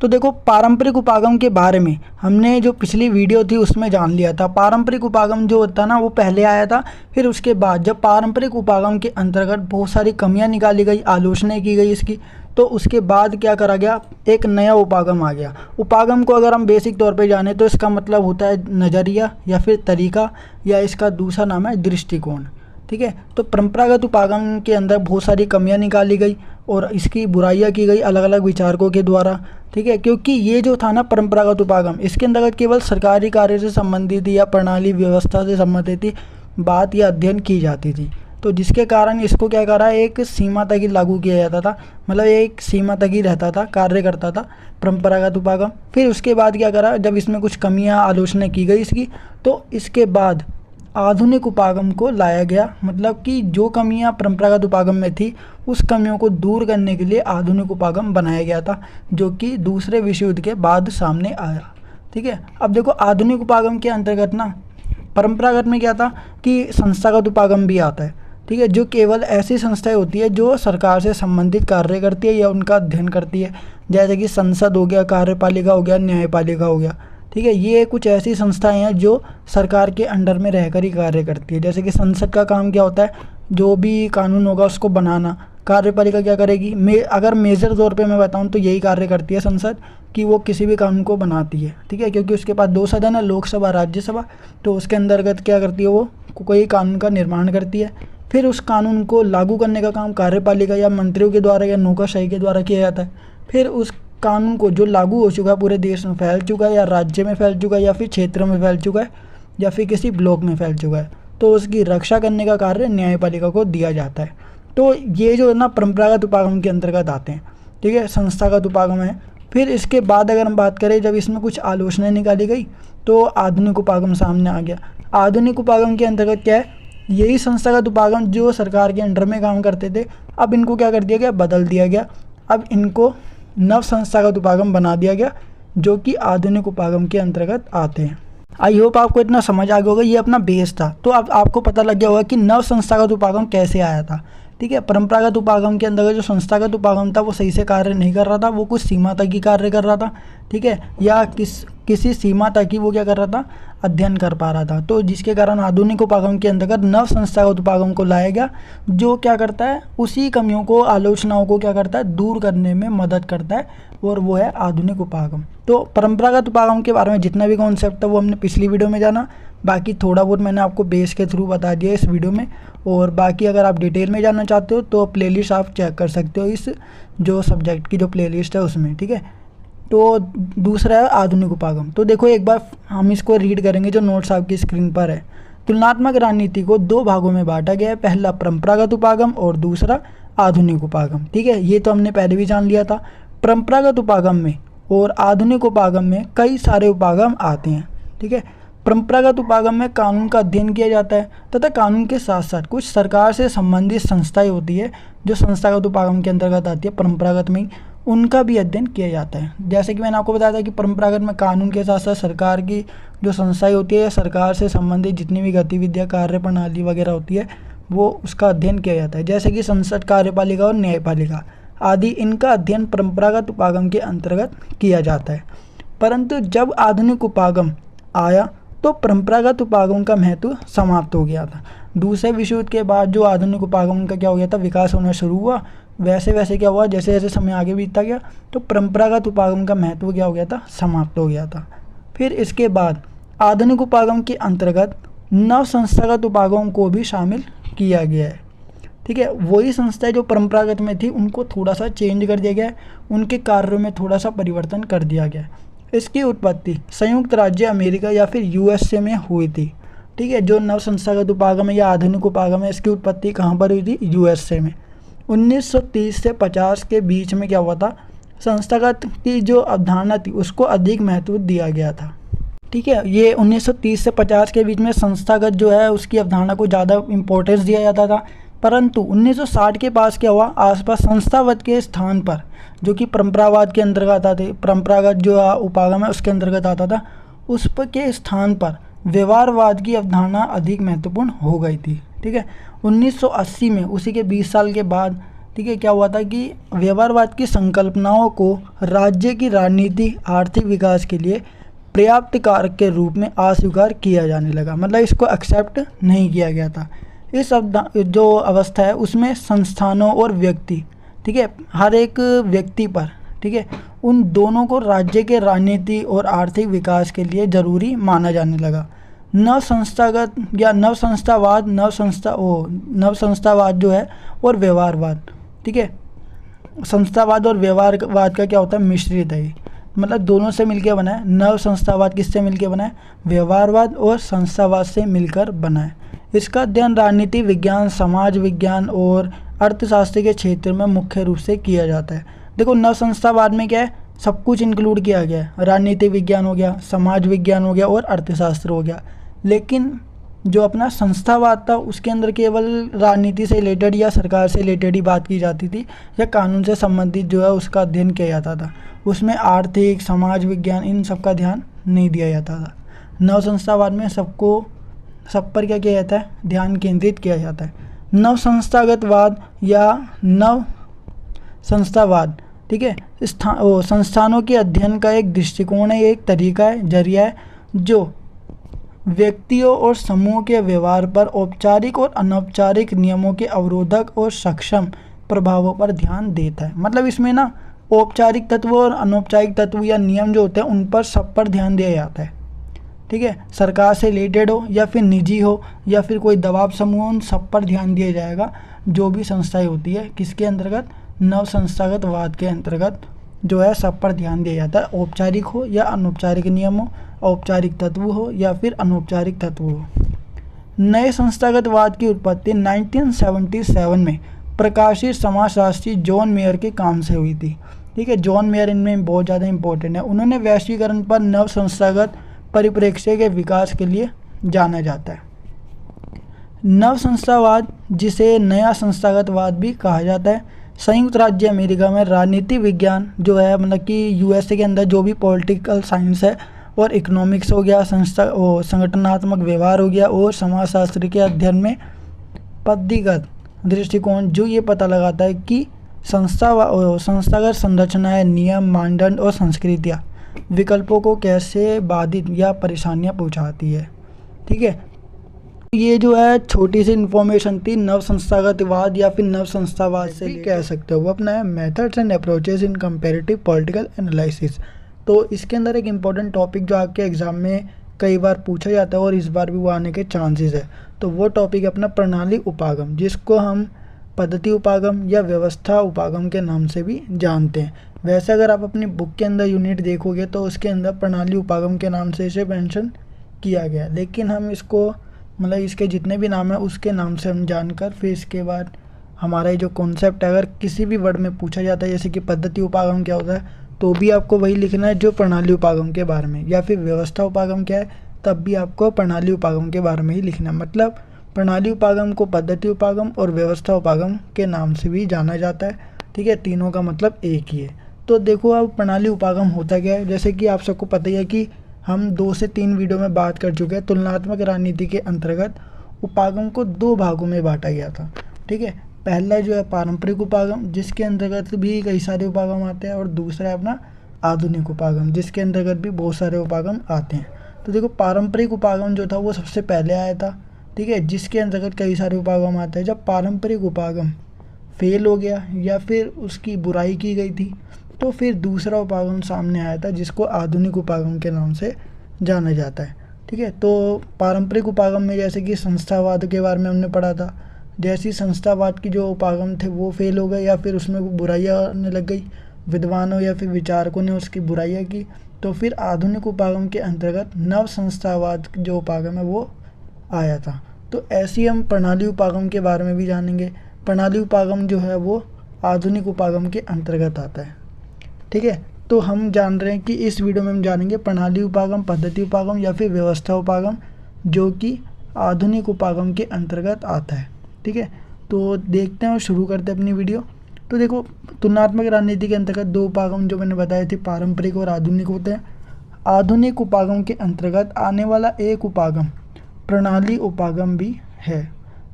तो देखो, पारंपरिक उपागम के बारे में हमने जो पिछली वीडियो थी उसमें जान लिया था। पारंपरिक उपागम जो होता ना वो पहले आया था, फिर उसके बाद जब पारंपरिक उपागम के अंतर्गत बहुत सारी कमियां निकाली गई, आलोचना की गई इसकी, तो उसके बाद क्या करा गया, एक नया उपागम आ गया। उपागम को अगर हम बेसिक तौर पे जाने तो इसका मतलब होता है नज़रिया या फिर तरीका, या इसका दूसरा नाम है दृष्टिकोण, ठीक है। तो परंपरागत उपागम के अंदर बहुत सारी कमियां निकाली गई और इसकी बुराइयां की गई अलग अलग विचारकों के द्वारा, ठीक है। क्योंकि ये जो था ना परंपरागत उपागम, इसके अंतर्गत केवल सरकारी कार्य से संबंधित या प्रणाली व्यवस्था से संबंधित बात या अध्ययन की जाती थी, तो जिसके कारण इसको क्या करा, एक सीमा तक ही लागू किया जाता था, मतलब एक सीमा तक ही रहता था, कार्य करता था परंपरागत उपागम। फिर उसके बाद क्या करा, जब इसमें कुछ कमियां आलोचना की गई इसकी, तो इसके बाद आधुनिक उपागम को लाया गया। मतलब कि जो कमियां परंपरागत उपागम में थी उस कमियों को दूर करने के लिए आधुनिक उपागम बनाया गया था, जो कि दूसरे विश्व युद्ध के बाद सामने आया, ठीक है। अब देखो, आधुनिक उपागम के अंतर्गत ना परंपरागत में क्या था कि संस्थागत उपागम भी आता है, ठीक है, जो केवल ऐसी संस्थाएं होती है जो सरकार से संबंधित कार्य करती है या उनका अध्ययन करती है, जैसे कि संसद हो गया, कार्यपालिका हो गया, न्यायपालिका हो गया, ठीक है। ये कुछ ऐसी संस्थाएं हैं जो सरकार के अंडर में रहकर ही कार्य करती है। जैसे कि संसद का काम क्या होता है, जो भी कानून होगा उसको बनाना। कार्यपालिका क्या करेगी, अगर मेजर तौर पे मैं बताऊं तो यही कार्य करती है संसद, कि वो किसी भी कानून को बनाती है, ठीक है, क्योंकि उसके पास दो सदन है, लोकसभा राज्यसभा, तो उसके अंतर्गत क्या करती है, वो कोई कानून का निर्माण करती है। फिर उस कानून को लागू करने का काम कार्यपालिका या मंत्रियों के द्वारा या नौकरशाही के द्वारा किया जाता है। फिर उस कानून को जो लागू हो चुका है, पूरे देश में फैल चुका है, या राज्य में फैल चुका है, या फिर क्षेत्र में फैल चुका है, या फिर किसी ब्लॉक में फैल चुका है, तो उसकी रक्षा करने का कार्य न्यायपालिका को दिया जाता है। तो ये जो है ना परंपरागत उपागम के अंतर्गत आते हैं, ठीक है। संस्थागत उपागम है, फिर इसके बाद अगर हम बात करें जब इसमें कुछ आलोचनाएं निकाली गई तो आधुनिक उपागम सामने आ गया। आधुनिक उपागम के अंतर्गत क्या है, यही संस्थागत उपागम जो सरकार के अंडर में काम करते थे, अब इनको क्या कर दिया गया, बदल दिया गया। अब इनको नव संस्थागत उपागम बना दिया गया जो कि आधुनिक उपागम के अंतर्गत आते हैं। आई होप आपको इतना समझ आ गया होगा, ये अपना बेस था। तो अब आपको पता लग गया होगा कि नव संस्थागत उपागम कैसे आया था। ठीक है, परंपरागत उपागम के अंदर जो संस्थागत उपागम था वो सही से कार्य नहीं कर रहा था, वो कुछ सीमा तक ही कार्य कर रहा था। ठीक है, या किसी सीमा तक ही वो क्या कर रहा था, अध्ययन कर पा रहा था। तो जिसके कारण आधुनिक उपागम के अंतर्गत नव संस्थागत उपागम को लाया गया जो क्या करता है, उसी कमियों को, आलोचनाओं को क्या करता है, दूर करने में मदद करता है, और वो है आधुनिक उपागम। तो परंपरागत उपागम के बारे में जितना भी कॉन्सेप्ट था वो हमने पिछली वीडियो में जाना, बाकी थोड़ा बहुत मैंने आपको बेस के थ्रू बता दिया इस वीडियो में। और बाकी अगर आप डिटेल में जानना चाहते हो तो प्लेलिस्ट आप चेक कर सकते हो, इस जो सब्जेक्ट की जो प्लेलिस्ट है उसमें। ठीक है, तो दूसरा है आधुनिक उपागम। तो देखो एक बार हम इसको रीड करेंगे जो नोट्स आपकी स्क्रीन पर है। तुलनात्मक रणनीति को दो भागों में बांटा गया है, पहला परंपरागत उपागम और दूसरा आधुनिक उपागम। ठीक है, ये तो हमने पहले भी जान लिया था। परंपरागत उपागम में और आधुनिक उपागम में कई सारे उपागम आते हैं। ठीक है, परंपरागत उपागम में कानून का अध्ययन किया जाता है तथा कानून के साथ साथ कुछ सरकार से संबंधित संस्थाएं होती है जो संस्थागत उपागम के अंतर्गत आती है, परंपरागत में उनका भी अध्ययन किया जाता है। जैसे कि मैंने आपको बताया था कि परंपरागत में कानून के साथ साथ सरकार की जो संस्थाएं होती है, सरकार से संबंधित जितनी भी गतिविधियाँ, कार्य प्रणाली वगैरह होती है, वो उसका अध्ययन किया जाता है। जैसे कि संसद, कार्यपालिका और न्यायपालिका आदि, इनका अध्ययन परंपरागत उपागम के अंतर्गत किया जाता है। परंतु जब आधुनिक उपागम आया तो परंपरागत उपागम का महत्व समाप्त हो गया था। दूसरे विश्व युद्ध के बाद जो आधुनिक उपागम का क्या हो गया था, विकास होना शुरू हुआ। वैसे वैसे क्या हुआ, जैसे जैसे समय आगे बीतता गया तो परंपरागत उपागम का महत्व क्या हो गया था, समाप्त हो गया था। फिर इसके बाद आधुनिक उपागम के अंतर्गत नव संस्थागत उपागम को भी शामिल किया गया है। ठीक है, वही संस्थाएं जो परंपरागत में थी उनको थोड़ा सा चेंज कर दिया गया है, उनके कार्यों में थोड़ा सा परिवर्तन कर दिया गया है। इसकी उत्पत्ति संयुक्त राज्य अमेरिका या फिर यूएसए में हुई थी। ठीक है, जो नव संस्थागत उपागम है या आधुनिक उपागम है, इसकी उत्पत्ति कहाँ पर हुई थी, यूएसए में। 1930 से 50 के बीच में क्या हुआ था, संस्थागत की जो अवधारणा थी उसको अधिक महत्व दिया गया था। ठीक है, ये 1930 से 50 के बीच में संस्थागत जो है उसकी अवधारणा को ज़्यादा इम्पोर्टेंस दिया जाता था। परंतु 1960 के पास क्या हुआ, आसपास संस्थागत के स्थान पर, जो कि परंपरावाद के अंतर्गत आते, परंपरागत जो उपागम है उसके अंतर्गत आता था, उस पर के स्थान पर व्यवहारवाद की अवधारणा अधिक महत्वपूर्ण हो गई थी। ठीक है, 1980 में, उसी के 20 साल के बाद, ठीक है, क्या हुआ था कि व्यवहारवाद की संकल्पनाओं को राज्य की राजनीति, आर्थिक विकास के लिए पर्याप्त कारक के रूप में अस्वीकार किया जाने लगा। मतलब इसको एक्सेप्ट नहीं किया गया था। इस जो अवस्था है उसमें संस्थानों और व्यक्ति, ठीक है, हर एक व्यक्ति पर, ठीक है, उन दोनों को राज्य के राजनीति और आर्थिक विकास के लिए ज़रूरी माना जाने लगा। नव संस्थागत या नव संस्थावाद जो है और व्यवहारवाद, ठीक है, संस्थावाद और व्यवहारवाद का क्या होता है, मिश्रित है। मतलब दोनों से मिलकर बना है। नव संस्थावाद किससे मिलकर बना है, व्यवहारवाद और संस्थावाद से मिलकर बना है। इसका अध्ययन राजनीति विज्ञान, समाज विज्ञान और अर्थशास्त्र के क्षेत्र में मुख्य रूप से किया जाता है। देखो, नव संस्थावाद में क्या है, सब कुछ इंक्लूड किया गया है। राजनीति विज्ञान हो गया, समाज विज्ञान हो गया और अर्थशास्त्र हो गया। लेकिन जो अपना संस्थावाद था उसके अंदर केवल राजनीति से रिलेटेड या सरकार से रिलेटेड ही बात की जाती थी, या कानून से संबंधित जो है उसका अध्ययन किया जाता था। उसमें आर्थिक, समाज विज्ञान, इन सब का ध्यान नहीं दिया जाता था। नव संस्थावाद में सब पर क्या किया जाता है, ध्यान केंद्रित किया जाता है। नव संस्थागतवाद या नव संस्थावाद, ठीक है, संस्थानों के अध्ययन का एक दृष्टिकोण है, एक तरीका है, जरिया है, जो व्यक्तियों और समूह के व्यवहार पर औपचारिक और अनौपचारिक नियमों के अवरोधक और सक्षम प्रभावों पर ध्यान देता है। मतलब इसमें ना औपचारिक तत्व और अनौपचारिक तत्व या नियम जो होते हैं उन पर सब पर ध्यान दिया जाता है। ठीक है, सरकार से रिलेटेड हो या फिर निजी हो या फिर कोई दबाव समूह, उन सब पर ध्यान दिया जाएगा। जो भी संस्थाएं होती है किसके अंतर्गत, नव संस्थागतवाद के अंतर्गत जो है सब पर ध्यान दिया जाता है। औपचारिक हो या अनौपचारिक नियम हो, औपचारिक तत्व हो या फिर अनौपचारिक तत्व हो। नए संस्थागतवाद की उत्पत्ति 1977 में प्रकाशित समाजशास्त्री जॉन मेयर के काम से हुई थी। ठीक है, जॉन मेयर इनमें बहुत ज़्यादा इंपॉर्टेंट है। उन्होंने वैश्वीकरण पर नव संस्थागत परिप्रेक्ष्य के विकास के लिए जाना जाता है। नव संस्थावाद, जिसे नया संस्थागतवाद भी कहा जाता है, संयुक्त राज्य अमेरिका में राजनीति विज्ञान जो है, मतलब कि यूएसए के अंदर जो भी पॉलिटिकल साइंस है और इकोनॉमिक्स हो गया, संगठनात्मक व्यवहार हो गया और समाजशास्त्र के अध्ययन में पद्धतिगत दृष्टिकोण जो ये पता लगाता है कि संस्थागत संरचनाएं, नियम, मानदंड और संस्कृतियाँ विकल्पों को कैसे बाधित या परेशानियाँ पहुँचाती है। ठीक है, ये जो है छोटी सी इन्फॉर्मेशन थी नव संस्थागतवाद या फिर नव संस्थावाद से भी कह सकते हो। वो अपना है methods and approaches in comparative political analysis. तो इसके अंदर एक इम्पॉर्टेंट टॉपिक जो आपके एग्जाम में कई बार पूछा जाता है और इस बार भी वो आने के चांसेस है, तो वो टॉपिक है अपना प्रणाली उपागम, जिसको हम पद्धति उपागम या व्यवस्था उपागम के नाम से भी जानते हैं। वैसे अगर आप अपनी बुक के अंदर यूनिट देखोगे तो उसके अंदर प्रणाली उपागम के नाम से इसे मेंशन किया गया, लेकिन हम इसको मतलब इसके जितने भी नाम है उसके नाम से हम जानकर फिर इसके बाद हमारा जो कॉन्सेप्ट है, अगर किसी भी वर्ड में पूछा जाता है जैसे कि पद्धति उपागम क्या होता है, तो भी आपको वही लिखना है जो प्रणाली उपागम के बारे में, या फिर व्यवस्था उपागम क्या है तब भी आपको प्रणाली उपागम के बारे में ही लिखना है। मतलब प्रणाली उपागम को पद्धति उपागम और व्यवस्था उपागम के नाम से भी जाना जाता है। ठीक है, तीनों का मतलब एक ही है। तो देखो अब प्रणाली उपागम होता क्या है, जैसे कि आप सबको पता ही है कि हम 2 से 3 वीडियो में बात कर चुके हैं। तुलनात्मक राजनीति के अंतर्गत उपागम को 2 भागों में बांटा गया था। ठीक है, पहला जो है पारंपरिक उपागम, जिसके अंतर्गत भी कई सारे उपागम आते हैं, और दूसरा है अपना आधुनिक उपागम, जिसके अंतर्गत भी बहुत सारे उपागम आते हैं। तो देखो पारंपरिक उपागम जो था वो सबसे पहले आया था। ठीक है, जिसके अंतर्गत कई सारे उपागम आते हैं। जब पारंपरिक उपागम फेल हो गया या फिर उसकी बुराई की गई थी, तो फिर दूसरा उपागम सामने आया था जिसको आधुनिक उपागम के नाम से जाना जाता है। ठीक है, तो पारंपरिक उपागम में जैसे कि संस्थावाद के बारे में हमने पढ़ा था, जैसी संस्थावाद की जो उपागम थे वो फेल हो गए या फिर उसमें वो बुराइयाँ आने लग गई, विद्वानों या फिर विचारकों ने उसकी बुराइयाँ की, तो फिर आधुनिक उपागम के अंतर्गत नव संस्थावाद जो उपागम है वो आया था। तो ऐसी हम प्रणाली उपागम के बारे में भी जानेंगे। प्रणाली उपागम जो है वो आधुनिक उपागम के अंतर्गत आता है। ठीक है, तो हम जान रहे हैं कि इस वीडियो में हम जानेंगे प्रणाली उपागम, पद्धति उपागम या फिर व्यवस्था उपागम, जो कि आधुनिक उपागम के अंतर्गत आता है। ठीक है, तो देखते हैं और शुरू करते हैं अपनी वीडियो। तो देखो तुलनात्मक राजनीति के अंतर्गत 2 उपागम जो मैंने बताए थे, पारंपरिक और आधुनिक होते हैं। आधुनिक उपागम के अंतर्गत आने वाला एक उपागम प्रणाली उपागम भी है,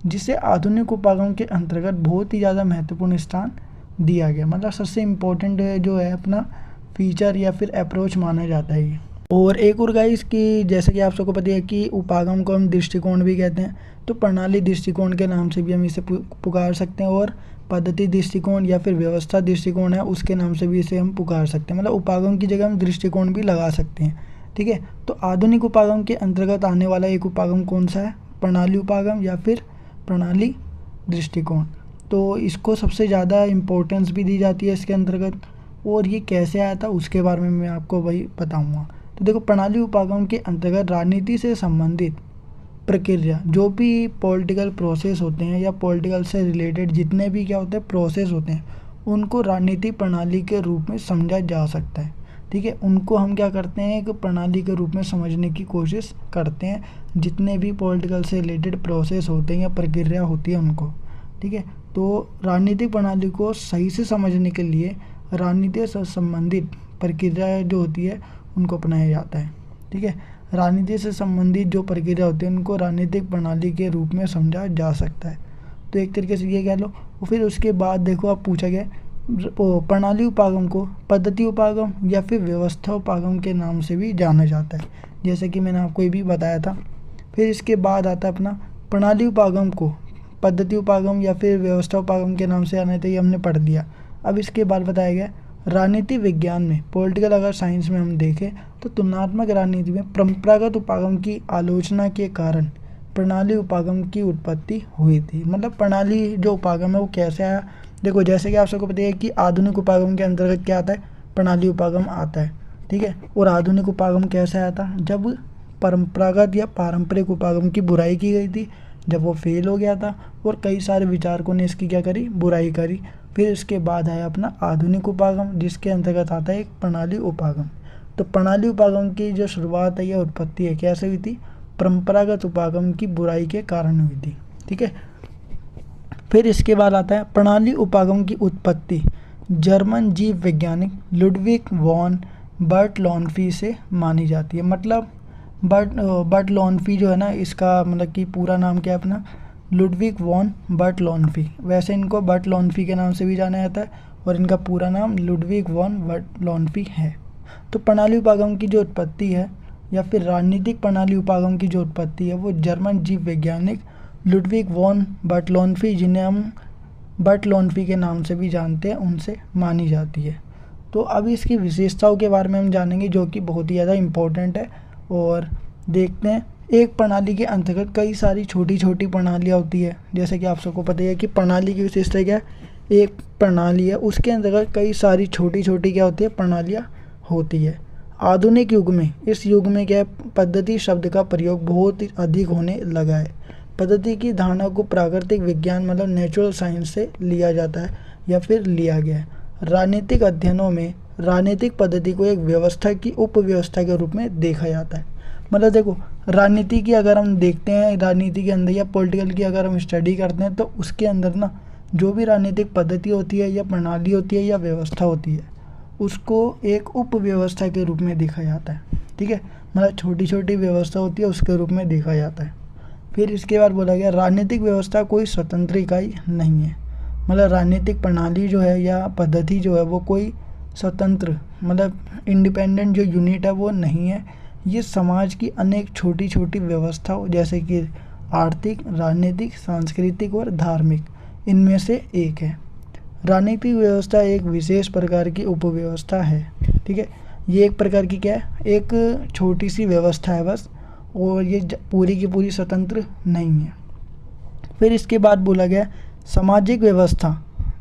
जिसे आधुनिक उपागम के अंतर्गत बहुत ही ज़्यादा महत्वपूर्ण स्थान दिया गया। मतलब सबसे इम्पोर्टेंट जो है अपना फीचर या फिर अप्रोच माना जाता है ये। और एक और गाइस की जैसे कि आप सबको पता है कि उपागम को हम दृष्टिकोण भी कहते हैं, तो प्रणाली दृष्टिकोण के नाम से भी हम इसे पुकार सकते हैं, और पद्धति दृष्टिकोण या फिर व्यवस्था दृष्टिकोण है उसके नाम से भी इसे हम पुकार सकते हैं। मतलब उपागम की जगह हम दृष्टिकोण भी लगा सकते हैं। ठीक है, तो आधुनिक उपागम के अंतर्गत आने वाला एक उपागम कौन सा है, प्रणाली उपागम या फिर प्रणाली दृष्टिकोण। तो इसको सबसे ज़्यादा इम्पोर्टेंस भी दी जाती है इसके अंतर्गत, और ये कैसे आया था उसके बारे में मैं आपको वही बताऊंगा। तो देखो प्रणाली उपागम के अंतर्गत राजनीति से संबंधित प्रक्रिया, जो भी पॉलिटिकल प्रोसेस होते हैं या पॉलिटिकल से रिलेटेड जितने भी क्या होते हैं प्रोसेस होते हैं, उनको राजनीतिक प्रणाली के रूप में समझा जा सकता है। ठीक है, उनको हम क्या करते हैं एक प्रणाली के रूप में समझने की कोशिश करते हैं, जितने भी पॉलिटिकल से रिलेटेड प्रोसेस होते हैं या प्रक्रिया होती है उनको। ठीक है, तो राजनीतिक प्रणाली को सही से समझने के लिए राजनीति से संबंधित प्रक्रिया जो होती है उनको अपनाया जाता है। ठीक है, राजनीति से संबंधित जो प्रक्रिया होती है उनको राजनीतिक प्रणाली के रूप में समझा जा सकता है। तो एक तरीके से ये कह लो। और फिर उसके बाद देखो अब पूछा गया प्रणाली उपागम को पद्धति उपागम या फिर व्यवस्था उपागम के नाम से भी जाना जाता है, जैसे कि मैंने आपको ये भी बताया था। फिर इसके बाद आता है अपना प्रणाली उपागम को पद्धति उपागम या फिर व्यवस्था उपागम के नाम से आना चाहिए, हमने पढ़ लिया। अब इसके बाद बताया गया राजनीति विज्ञान में, पॉलिटिकल अगर साइंस में हम देखें तो तुलनात्मक राजनीति में परंपरागत उपागम की आलोचना के कारण प्रणाली उपागम की उत्पत्ति हुई थी। मतलब प्रणाली जो उपागम है वो कैसे आया, देखो जैसे कि आप सबको पता है कि आधुनिक उपागम के अंतर्गत क्या आता है, प्रणाली उपागम आता है। ठीक है, और आधुनिक उपागम कैसे आया था, जब परंपरागत या पारंपरिक उपागम की बुराई की गई थी, जब वो फेल हो गया था और कई सारे विचारकों ने इसकी क्या करी, बुराई करी, फिर इसके बाद आया अपना आधुनिक उपागम, जिसके अंतर्गत आता है एक प्रणाली उपागम। तो प्रणाली उपागम की जो शुरुआत है या उत्पत्ति है कैसे हुई थी, परंपरागत उपागम की बुराई के कारण हुई थी। ठीक है, फिर इसके बाद आता है प्रणाली उपागम की उत्पत्ति जर्मन जीव वैज्ञानिक लुडविग वॉन बर्टलॉन्फी से मानी जाती है। मतलब बर्टलॉन्फी जो है ना, इसका मतलब कि पूरा नाम क्या है अपना, लुडविग वॉन बर्टलॉन्फी। वैसे इनको बर्टलॉन्फी के नाम से भी जाना जाता है और इनका पूरा नाम लुडविग वॉन बर्टलॉन्फी है। तो प्रणाली उपागम की जो उत्पत्ति है या फिर राजनीतिक प्रणाली उपागम की जो उत्पत्ति है वो जर्मन जीव वैज्ञानिक लुडविग वॉन बर्टलॉन्फी, जिन्हें हम बर्टलॉन्फी के नाम से भी जानते हैं, उनसे मानी जाती है। तो अब इसकी विशेषताओं के बारे में हम जानेंगे जो कि बहुत ही ज़्यादा इम्पोर्टेंट है। और देखते हैं, एक प्रणाली के अंतर्गत कई सारी छोटी छोटी प्रणालियाँ होती है। जैसे कि आप सबको पता है कि प्रणाली की विशेषता क्या है, एक प्रणाली है उसके अंतर्गत कई सारी छोटी छोटी क्या होती है, प्रणालियाँ होती है। आधुनिक युग में, इस युग में क्या है, पद्धति शब्द का प्रयोग बहुत ही अधिक होने लगा है। पद्धति की धारणा को प्राकृतिक विज्ञान मतलब नेचुरल साइंस से लिया जाता है या फिर लिया गया है। राजनीतिक अध्ययनों में राजनीतिक पद्धति को एक व्यवस्था की उपव्यवस्था के रूप में देखा जाता है। मतलब देखो, राजनीति की अगर हम देखते हैं, राजनीति के अंदर या पॉलिटिकल की अगर हम स्टडी करते हैं तो उसके अंदर ना जो भी राजनीतिक पद्धति होती है या प्रणाली होती है या व्यवस्था होती है उसको एक उपव्यवस्था के रूप में देखा जाता है। ठीक है, मतलब छोटी छोटी व्यवस्था होती है उसके रूप में देखा जाता है। फिर इसके बाद बोला गया राजनीतिक व्यवस्था कोई स्वतंत्र इकाई नहीं है। मतलब राजनीतिक प्रणाली जो है या पद्धति जो है वो कोई स्वतंत्र मतलब इंडिपेंडेंट जो यूनिट है वो नहीं है। ये समाज की अनेक छोटी छोटी व्यवस्थाओं जैसे कि आर्थिक, राजनीतिक, सांस्कृतिक और धार्मिक, इनमें से एक है। राजनीतिक व्यवस्था एक विशेष प्रकार की उपव्यवस्था है। ठीक है, ये एक प्रकार की क्या है, एक छोटी सी व्यवस्था है बस, और ये पूरी की पूरी स्वतंत्र नहीं है। फिर इसके बाद बोला गया सामाजिक व्यवस्था,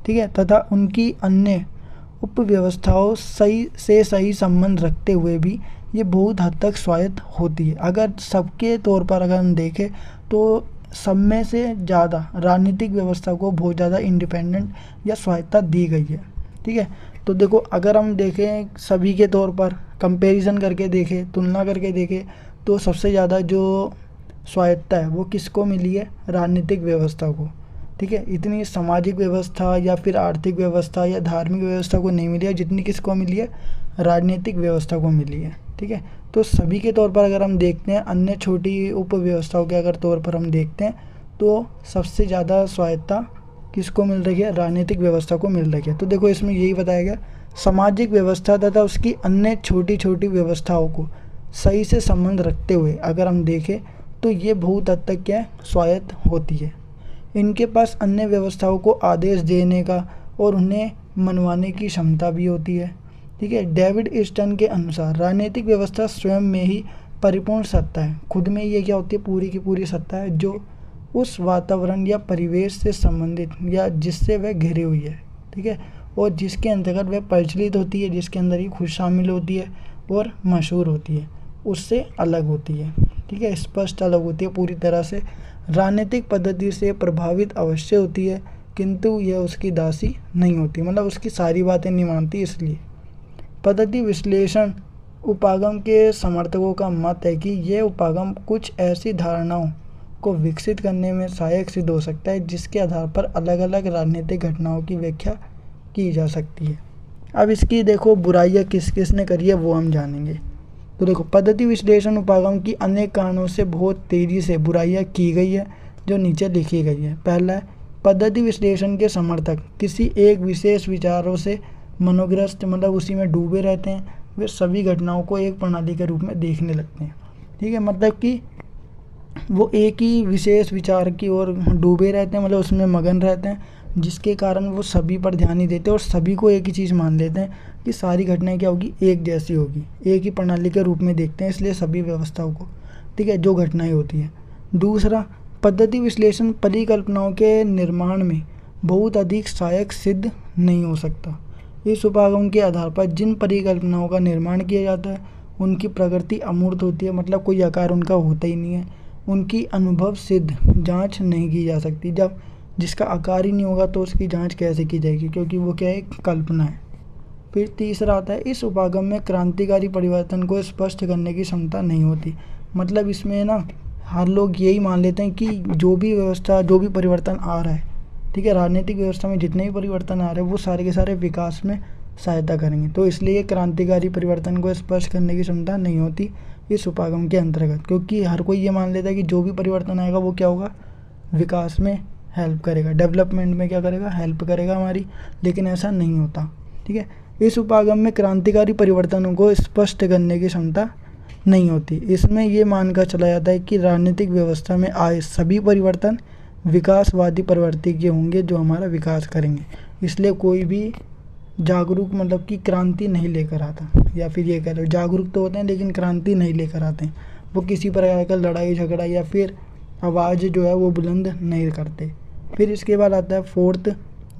ठीक है, तथा उनकी अन्य उपव्यवस्थाओं सही संबंध रखते हुए भी ये बहुत हद तक स्वायत्त होती है। अगर सबके तौर पर अगर हम देखें तो सब में से ज़्यादा राजनीतिक व्यवस्था को बहुत ज़्यादा इंडिपेंडेंट या स्वायत्तता दी गई है। ठीक है, तो देखो अगर हम देखें सभी के तौर पर कंपैरिजन करके देखें, तुलना करके देखें, तो सबसे ज़्यादा जो स्वायत्तता है वो किसको मिली है, राजनीतिक व्यवस्था को। ठीक है, इतनी सामाजिक व्यवस्था या फिर आर्थिक व्यवस्था या धार्मिक व्यवस्था को नहीं मिली है जितनी किसको मिली है, राजनीतिक व्यवस्था को मिली है। ठीक है, तो सभी के तौर पर अगर हम देखते हैं, अन्य छोटी उपव्यवस्थाओं के अगर तौर पर हम देखते हैं तो सबसे ज़्यादा स्वायत्तता किसको मिल रही है, राजनीतिक व्यवस्था को मिल रही है। तो देखो इसमें यही बताया गया सामाजिक व्यवस्था तथा उसकी अन्य छोटी छोटी व्यवस्थाओं को सही से संबंध रखते हुए अगर हम देखें तो ये बहुत हद तक क्या है, स्वायत्त होती है। इनके पास अन्य व्यवस्थाओं को आदेश देने का और उन्हें मनवाने की क्षमता भी होती है। ठीक है, डेविड ईस्टन के अनुसार राजनीतिक व्यवस्था स्वयं में ही परिपूर्ण सत्ता है। खुद में ये क्या होती है, पूरी की पूरी सत्ता है जो उस वातावरण या परिवेश से संबंधित या जिससे वह घिरी हुई है। ठीक है, और जिसके अंतर्गत वह प्रचलित होती है, जिसके अंदर ये खुद शामिल होती है और मशहूर होती है, उससे अलग होती है। ठीक है, स्पष्ट अलग होती है पूरी तरह से। राजनीतिक पद्धति से प्रभावित अवश्य होती है किंतु यह उसकी दासी नहीं होती, मतलब उसकी सारी बातें नहीं मानती। इसलिए पद्धति विश्लेषण उपागम के समर्थकों का मत है कि यह उपागम कुछ ऐसी धारणाओं को विकसित करने में सहायक सिद्ध हो सकता है जिसके आधार पर अलग अलग राजनीतिक घटनाओं की व्याख्या की जा सकती है। अब इसकी देखो बुराइयाँ किस किस ने करी है वो हम जानेंगे। तो देखो पद्धति विश्लेषण उपागम की अनेक कारणों से बहुत तेज़ी से बुराइयाँ की गई है जो नीचे लिखी गई है। पहला है, पद्धति विश्लेषण के समर्थक किसी एक विशेष विचारों से मनोग्रस्त मतलब उसी में डूबे रहते हैं। वे सभी घटनाओं को एक प्रणाली के रूप में देखने लगते हैं। ठीक है, मतलब कि वो एक ही विशेष विचार की ओर डूबे रहते हैं, मतलब उसमें मगन रहते हैं, जिसके कारण वो सभी पर ध्यान नहीं देते और सभी को एक ही चीज़ मान लेते हैं कि सारी घटनाएं क्या होगी, एक जैसी होगी, एक ही प्रणाली के रूप में देखते हैं, इसलिए सभी व्यवस्थाओं को, ठीक है, जो घटनाएं होती हैं। दूसरा, पद्धति विश्लेषण परिकल्पनाओं के निर्माण में बहुत अधिक सहायक सिद्ध नहीं हो सकता। इस उपागम के आधार पर जिन परिकल्पनाओं का निर्माण किया जाता है उनकी प्रकृति अमूर्त होती है, मतलब कोई आकार उनका होता ही नहीं है। उनकी अनुभव सिद्ध जांच नहीं की जा सकती। जब जिसका आकार ही नहीं होगा तो उसकी जांच कैसे की जाएगी, क्योंकि वो क्या है, एक कल्पना है। फिर तीसरा आता है, इस उपागम में क्रांतिकारी परिवर्तन को स्पष्ट करने की क्षमता नहीं होती। मतलब इसमें ना हर लोग यही मान लेते हैं कि जो भी व्यवस्था, जो भी परिवर्तन आ रहा है, ठीक है, राजनीतिक व्यवस्था में जितने भी परिवर्तन आ रहे हैं वो सारे के सारे विकास में सहायता करेंगे। तो इसलिए क्रांतिकारी परिवर्तन को स्पष्ट करने की क्षमता नहीं होती इस उपागम के अंतर्गत, क्योंकि हर कोई ये मान लेता है कि जो भी परिवर्तन आएगा वो क्या होगा, विकास में हेल्प करेगा, डेवलपमेंट में क्या करेगा, हेल्प करेगा हमारी। लेकिन ऐसा नहीं होता, ठीक है। इस उपागम में क्रांतिकारी परिवर्तनों को स्पष्ट करने की क्षमता नहीं होती। इसमें ये मानकर चला जाता है कि राजनीतिक व्यवस्था में आए सभी परिवर्तन विकासवादी प्रवृत्ति के होंगे जो हमारा विकास करेंगे। इसलिए कोई भी जागरूक मतलब कि क्रांति नहीं लेकर आता, या फिर ये कह लो जागरूक तो होते हैं लेकिन क्रांति नहीं लेकर आते हैं। वो किसी प्रकार का लड़ाई झगड़ा या फिर आवाज़ जो है वो बुलंद नहीं करते। फिर इसके बाद आता है फोर्थ,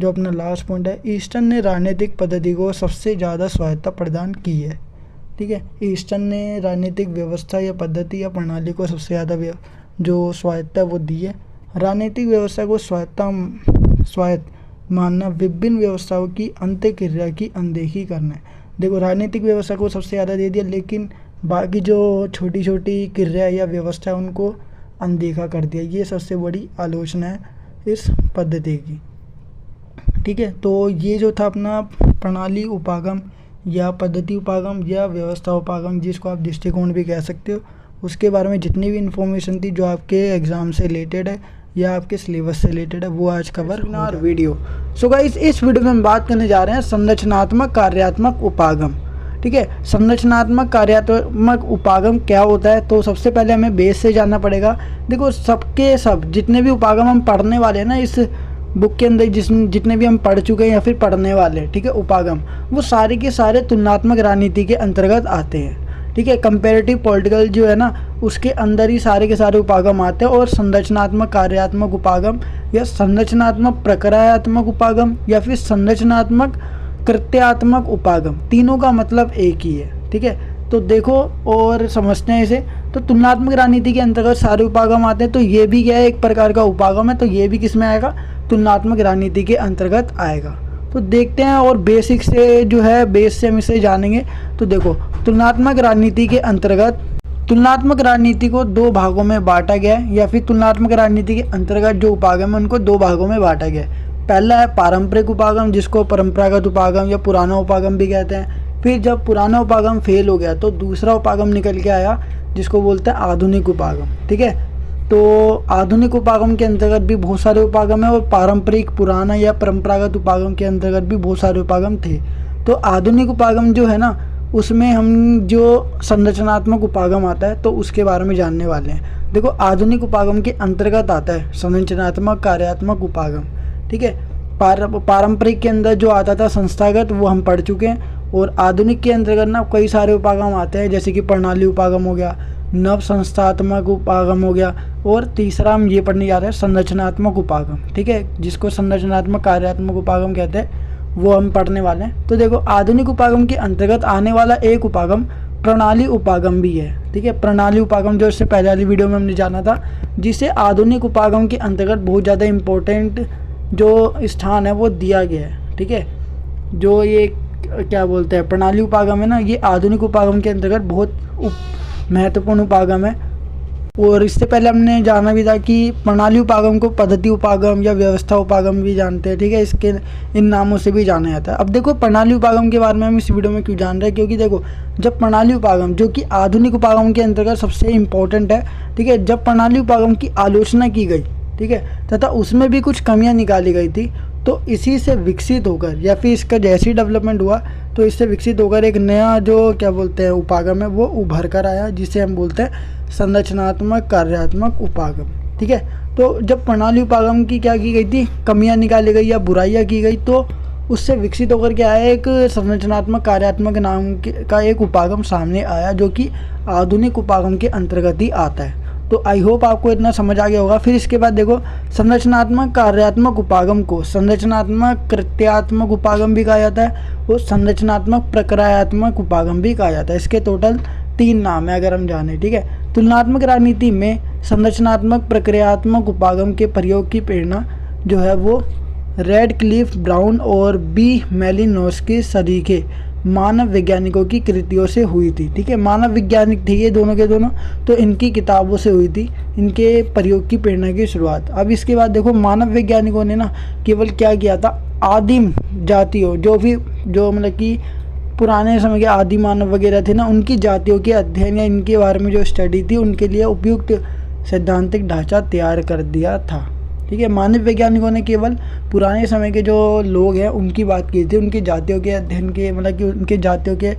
जो अपना लास्ट पॉइंट है, ईस्टर्न ने राजनीतिक पद्धति को सबसे ज़्यादा स्वायत्ता प्रदान की है, ठीक है। ईस्टर्न ने राजनीतिक व्यवस्था या पद्धति या प्रणाली को सबसे ज़्यादा जो स्वायत्ता वो दी है। राजनीतिक व्यवस्था को स्वायत्त मानना विभिन्न व्यवस्थाओं की अंत्यक्रिया की अनदेखी करना है। देखो राजनीतिक व्यवस्था को सबसे ज़्यादा दे दिया, लेकिन बाकी जो छोटी छोटी क्रिया या व्यवस्था है उनको अनदेखा कर दिया। ये सबसे बड़ी आलोचना है इस पद्धति की, ठीक है। तो ये जो था अपना प्रणाली उपागम या पद्धति उपागम या व्यवस्था उपागम, जिसको आप दृष्टिकोण भी कह सकते हो, उसके बारे में जितनी भी इन्फॉर्मेशन थी जो आपके एग्ज़ाम से रिलेटेड है या आपके सिलेबस से रिलेटेड है वो आज कवर हो वीडियो। सो गाइस, इस वीडियो में हम बात करने जा रहे हैं संरचनात्मक कार्यात्मक उपागम, ठीक है। संरचनात्मक कार्यात्मक उपागम क्या होता है, तो सबसे पहले हमें बेस से जानना पड़ेगा। देखो सबके सब जितने भी उपागम हम पढ़ने वाले हैं ना इस बुक के अंदर, जितने भी हम पढ़ चुके हैं या फिर पढ़ने वाले हैं, ठीक है, उपागम, वो सारे के सारे तुलनात्मक राजनीति के अंतर्गत आते हैं, ठीक है। कंपेरेटिव पॉलिटिकल जो है ना उसके अंदर ही सारे के सारे उपागम आते हैं। और संरचनात्मक कार्यात्मक उपागम या संरचनात्मक प्रक्रियात्मक उपागम या फिर संरचनात्मक कृत्यात्मक उपागम, तीनों का मतलब एक ही है, ठीक है। तो देखो और समझते हैं इसे। तो तुलनात्मक राजनीति के अंतर्गत सारे उपागम आते हैं, तो ये भी क्या है, एक प्रकार का उपागम है। तो ये भी किस में आएगा, तुलनात्मक राजनीति के अंतर्गत आएगा। तो देखते हैं और बेसिक से जो है बेस से हम इसे जानेंगे। तो देखो तुलनात्मक राजनीति के अंतर्गत तुलनात्मक राजनीति को दो भागों में बांटा गया है, या फिर तुलनात्मक राजनीति के अंतर्गत जो उपागम है उनको दो भागों में बांटा गया है। पहला है पारंपरिक उपागम, जिसको परंपरागत उपागम या पुराना उपागम भी कहते हैं। फिर जब पुराना उपागम फेल हो गया तो दूसरा उपागम निकल के आया जिसको बोलते हैं आधुनिक उपागम, ठीक है। तो आधुनिक उपागम के अंतर्गत भी बहुत सारे उपागम है और पारंपरिक पुराना या परंपरागत उपागम के अंतर्गत भी बहुत सारे उपागम थे। तो आधुनिक उपागम जो है ना उसमें हम जो संरचनात्मक उपागम आता है तो उसके बारे में जानने वाले हैं। देखो आधुनिक उपागम के अंतर्गत आता है संरचनात्मक कार्यात्मक उपागम, ठीक है। पारंपरिक के अंदर जो आता था संस्थागत वो हम पढ़ चुके हैं। और आधुनिक के अंतर्गत ना कई सारे उपागम आते हैं, जैसे कि प्रणाली उपागम हो गया, नव संस्थात्मक उपागम हो गया, और तीसरा हम ये पढ़ने जा रहे हैं संरचनात्मक उपागम, ठीक है, जिसको संरचनात्मक कार्यात्मक उपागम कहते हैं, वो हम पढ़ने वाले हैं। तो देखो आधुनिक उपागम के अंतर्गत आने वाला एक उपागम प्रणाली उपागम भी है, ठीक है। प्रणाली उपागम जो इससे पहले वाली वीडियो में हमने जाना था, जिसे आधुनिक उपागम के अंतर्गत बहुत ज़्यादा इम्पोर्टेंट जो स्थान है वो दिया गया है, ठीक है। जो ये क्या बोलते हैं प्रणाली उपागम है ना, ये आधुनिक उपागम के अंतर्गत बहुत महत्वपूर्ण उपागम है। और इससे पहले हमने जाना भी था कि प्रणाली उपागम को पद्धति उपागम या व्यवस्था उपागम भी जानते हैं, ठीक है, इसके इन नामों से भी जाना जाता है। अब देखो प्रणाली उपागम के बारे में हम इस वीडियो में क्यों जान रहे हैं, क्योंकि देखो जब प्रणाली उपागम जो कि आधुनिक उपागम के अंतर्गत सबसे इम्पोर्टेंट है, ठीक है, जब प्रणाली उपागम की आलोचना की गई, ठीक है, तथा उसमें भी कुछ कमियाँ निकाली गई थी, तो इसी से विकसित होकर या फिर इसका जैसी डेवलपमेंट हुआ तो इससे विकसित होकर एक नया जो क्या बोलते हैं उपागम है वो उभर कर आया, जिसे हम बोलते हैं संरचनात्मक कार्यात्मक उपागम, ठीक है। तो जब प्रणाली उपागम की क्या की गई थी, कमियां निकाली गई या बुराइयां की गई, तो उससे विकसित होकर के आया एक संरचनात्मक कार्यात्मक नाम का एक उपागम सामने आया, जो कि आधुनिक उपागम के अंतर्गत ही आता है। तो आई होप आपको इतना समझ आ गया होगा। फिर इसके बाद देखो संरचनात्मक कार्यात्मक उपागम को संरचनात्मक कृत्यात्मक उपागम भी कहा जाता है और संरचनात्मक प्रक्रियात्मक उपागम भी कहा जाता है। इसके टोटल 3 नाम है अगर हम जाने, ठीक है। तुलनात्मक राजनीति में संरचनात्मक प्रक्रियात्मक उपागम के प्रयोग की प्रेरणा जो है वो रैडक्लिफ, ब्राउन और बी मैलिनोस्की सरीखे मानव वैज्ञानिकों की कृतियों से हुई थी। ठीक है, मानव वैज्ञानिक थे ये दोनों के दोनों, तो इनकी किताबों से हुई थी इनके प्रयोग की प्रेरणा की शुरुआत। अब इसके बाद देखो मानव वैज्ञानिकों ने ना केवल क्या किया था, आदिम जातियों जो मतलब कि पुराने समय के आदि मानव वगैरह थे ना, उनकी जातियों के अध्ययन या इनके बारे में जो स्टडी थी उनके लिए उपयुक्त सैद्धांतिक ढांचा तैयार कर दिया था। ठीक है, मानव वैज्ञानिकों ने केवल पुराने समय के जो लोग हैं उनकी बात की थी, उनकी जातियों के अध्ययन के मतलब कि उनके जातियों के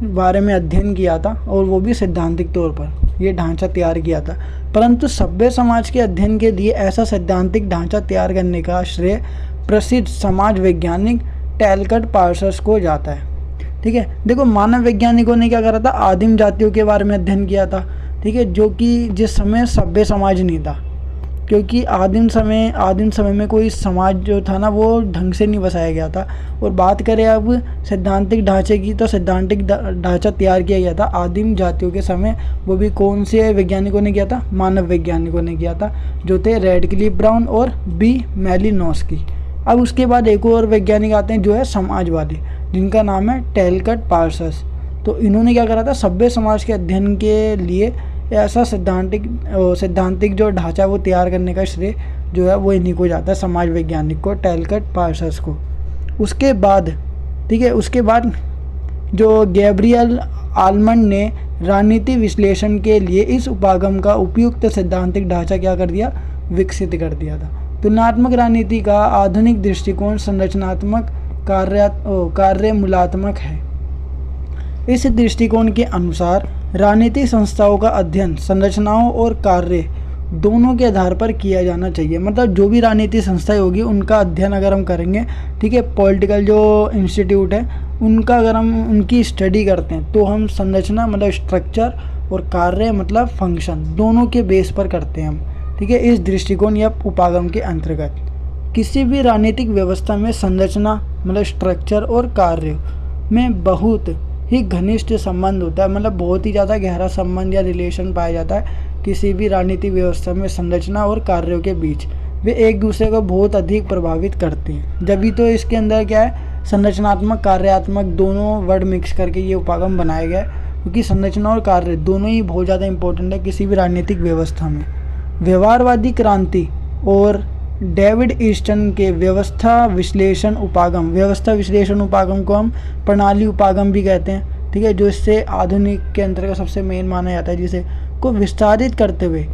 बारे में अध्ययन किया था और वो भी सैद्धांतिक तौर पर ये ढांचा तैयार किया था। परंतु सभ्य समाज के अध्ययन के लिए ऐसा सैद्धांतिक ढांचा तैयार करने का श्रेय प्रसिद्ध समाज वैज्ञानिक टैलकट पार्सर्स को जाता है। ठीक है, देखो मानव वैज्ञानिकों ने क्या करा था, आदिम जातियों के बारे में अध्ययन किया था। ठीक है, जो कि जिस समय सभ्य समाज नहीं था, क्योंकि आदिम समय में कोई समाज जो था ना वो ढंग से नहीं बसाया गया था। और बात करें अब सैद्धांतिक ढांचे की, तो सैद्धांतिक ढांचा तैयार किया गया था आदिम जातियों के समय। वो भी कौन से वैज्ञानिकों ने किया था, मानव वैज्ञानिकों ने किया था, जो थे रैडक्लिफ, ब्राउन और बी मैलिनोस्की। अब उसके बाद एक और वैज्ञानिक आते हैं जो है समाजवादी, जिनका नाम है टैलकट पार्सर्स। तो इन्होंने क्या करा था, सभ्य समाज के अध्ययन के लिए ऐसा सैद्धांतिक जो ढांचा वो तैयार करने का श्रेय जो है वो इन्हीं को जाता है, समाज वैज्ञानिक को, टैलकट पार्सर्स को। उसके बाद ठीक है, उसके बाद जो गैब्रियल आलमंड ने राजनीति विश्लेषण के लिए इस उपागम का उपयुक्त सैद्धांतिक ढांचा क्या कर दिया, विकसित कर दिया था। तुलनात्मक राजनीति का आधुनिक दृष्टिकोण संरचनात्मक कार्य-मूलात्मक है। इस दृष्टिकोण के अनुसार राजनीतिक संस्थाओं का अध्ययन संरचनाओं और कार्य दोनों के आधार पर किया जाना चाहिए। मतलब जो भी राजनीतिक संस्थाएं होगी उनका अध्ययन अगर हम करेंगे, ठीक है, पॉलिटिकल जो इंस्टीट्यूट है उनका अगर हम उनकी स्टडी करते हैं तो हम संरचना मतलब स्ट्रक्चर और कार्य मतलब फंक्शन दोनों के बेस पर करते हैं हम। ठीक है, इस दृष्टिकोण या उपागम के अंतर्गत किसी भी राजनीतिक व्यवस्था में संरचना मतलब स्ट्रक्चर और कार्य में बहुत ही घनिष्ठ संबंध होता है, मतलब बहुत ही ज़्यादा गहरा संबंध या रिलेशन पाया जाता है किसी भी राजनीतिक व्यवस्था में संरचना और कार्यों के बीच। वे एक दूसरे को बहुत अधिक प्रभावित करते हैं। जब भी तो इसके अंदर क्या है, संरचनात्मक कार्यात्मक दोनों वर्ड मिक्स करके ये उपागम बनाया गया है, क्योंकि संरचना और कार्य दोनों ही बहुत ज़्यादा इंपॉर्टेंट है किसी भी राजनीतिक व्यवस्था में। व्यवहारवादी क्रांति और डेविड ईस्टन के व्यवस्था विश्लेषण उपागम को हम प्रणाली उपागम भी कहते हैं। ठीक है, जो इससे आधुनिक के अंतर्गत सबसे मेन माना जाता है, जिसे को विस्तारित करते हुए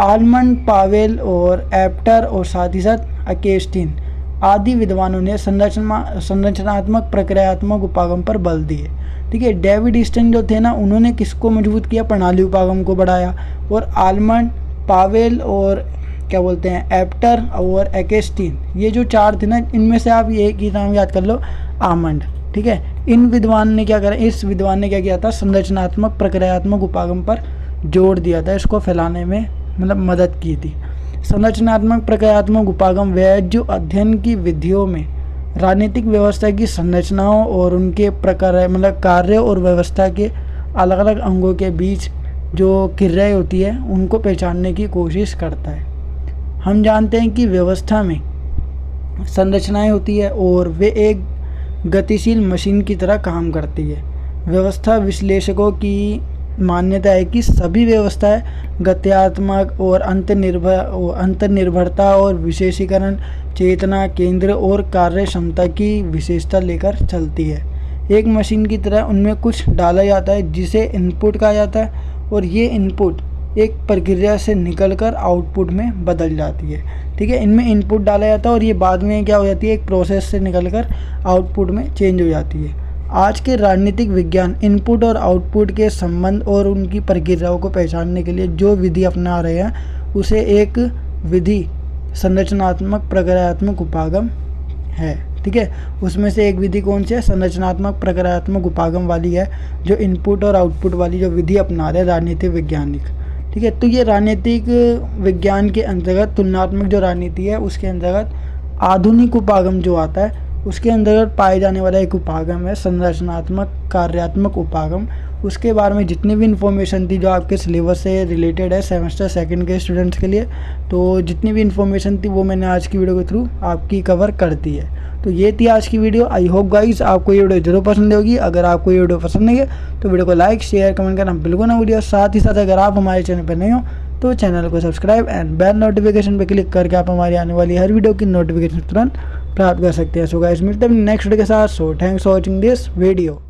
आलमंड, पावेल और एप्टर और साथ ही साथ अकेस्टिन आदि विद्वानों ने संरचनात्मक प्रक्रियात्मक उपागम पर बल दिए। ठीक है, डेविड ईस्टन जो थे ना उन्होंने किसको मजबूत किया, प्रणाली उपागम को बढ़ाया। और आलमंड, पावेल और क्या बोलते हैं एप्टर और अकेस्टिन, ये जो चार थे ना, इनमें से आप ये की नाम याद कर लो, आमंड। ठीक है, इस विद्वान ने क्या किया था, संरचनात्मक प्रक्रियात्मक उपागम पर जोर दिया था, इसको फैलाने में मतलब मदद की थी। संरचनात्मक प्रक्रियात्मक उपागम वह जो अध्ययन की विधियों में राजनीतिक व्यवस्था की संरचनाओं और उनके प्रकार मतलब कार्य और व्यवस्था के अलग अलग अंगों के बीच जो क्रियाएं होती है उनको पहचानने की कोशिश करता है। हम जानते हैं कि व्यवस्था में संरचनाएं होती है और वे एक गतिशील मशीन की तरह काम करती है। व्यवस्था विश्लेषकों की मान्यता है कि सभी व्यवस्थाएं गत्यात्मक और अंतर्निर्भरता और विशेषीकरण, चेतना, केंद्र और कार्य क्षमता की विशेषता लेकर चलती है। एक मशीन की तरह उनमें कुछ डाला जाता है जिसे इनपुट कहा जाता है, और ये इनपुट एक प्रक्रिया से निकलकर आउटपुट में बदल जाती है। ठीक है, इनमें इनपुट डाला जाता है और ये बाद में क्या हो जाती है, एक प्रोसेस से निकलकर आउटपुट में चेंज हो जाती है। आज के राजनीतिक विज्ञान इनपुट और आउटपुट के संबंध और उनकी प्रक्रियाओं को पहचानने के लिए जो विधि अपना रहे हैं उसे एक विधि संरचनात्मक प्रक्रियात्मक उपागम है। ठीक है, उसमें से एक विधि कौन सी है, संरचनात्मक प्रक्रियात्मक उपागम वाली है, जो इनपुट और आउटपुट वाली जो विधि अपना रहे राजनीतिक वैज्ञानिक। ठीक है, तो ये राजनीतिक विज्ञान के अंतर्गत तुलनात्मक जो राजनीति है उसके अंतर्गत आधुनिक उपागम जो आता है उसके अंतर्गत पाए जाने वाला एक उपागम है संरचनात्मक कार्यात्मक उपागम, उसके बारे में जितनी भी इन्फॉर्मेशन थी जो आपके सिलेबस से रिलेटेड है सेमेस्टर सेकंड के स्टूडेंट्स के लिए, तो जितनी भी इन्फॉर्मेशन थी वो मैंने आज की वीडियो के थ्रू आपकी कवर कर दी है। तो ये थी आज की वीडियो। आई होप गाइस आपको ये वीडियो जरूर पसंद होगी। अगर आपको ये वीडियो पसंद नहीं है तो वीडियो को लाइक शेयर कमेंट करना बिल्कुल ना भूलिए। साथ ही साथ अगर आप हमारे चैनल पर नए हो तो चैनल को सब्सक्राइब एंड बेल नोटिफिकेशन पे क्लिक करके आप हमारी आने वाली हर वीडियो की नोटिफिकेशन तुरंत प्राप्त कर सकते हैं। सो गाइस मिलते हैं नेक्स्ट वीडियो के साथ। So thanks for watching this video.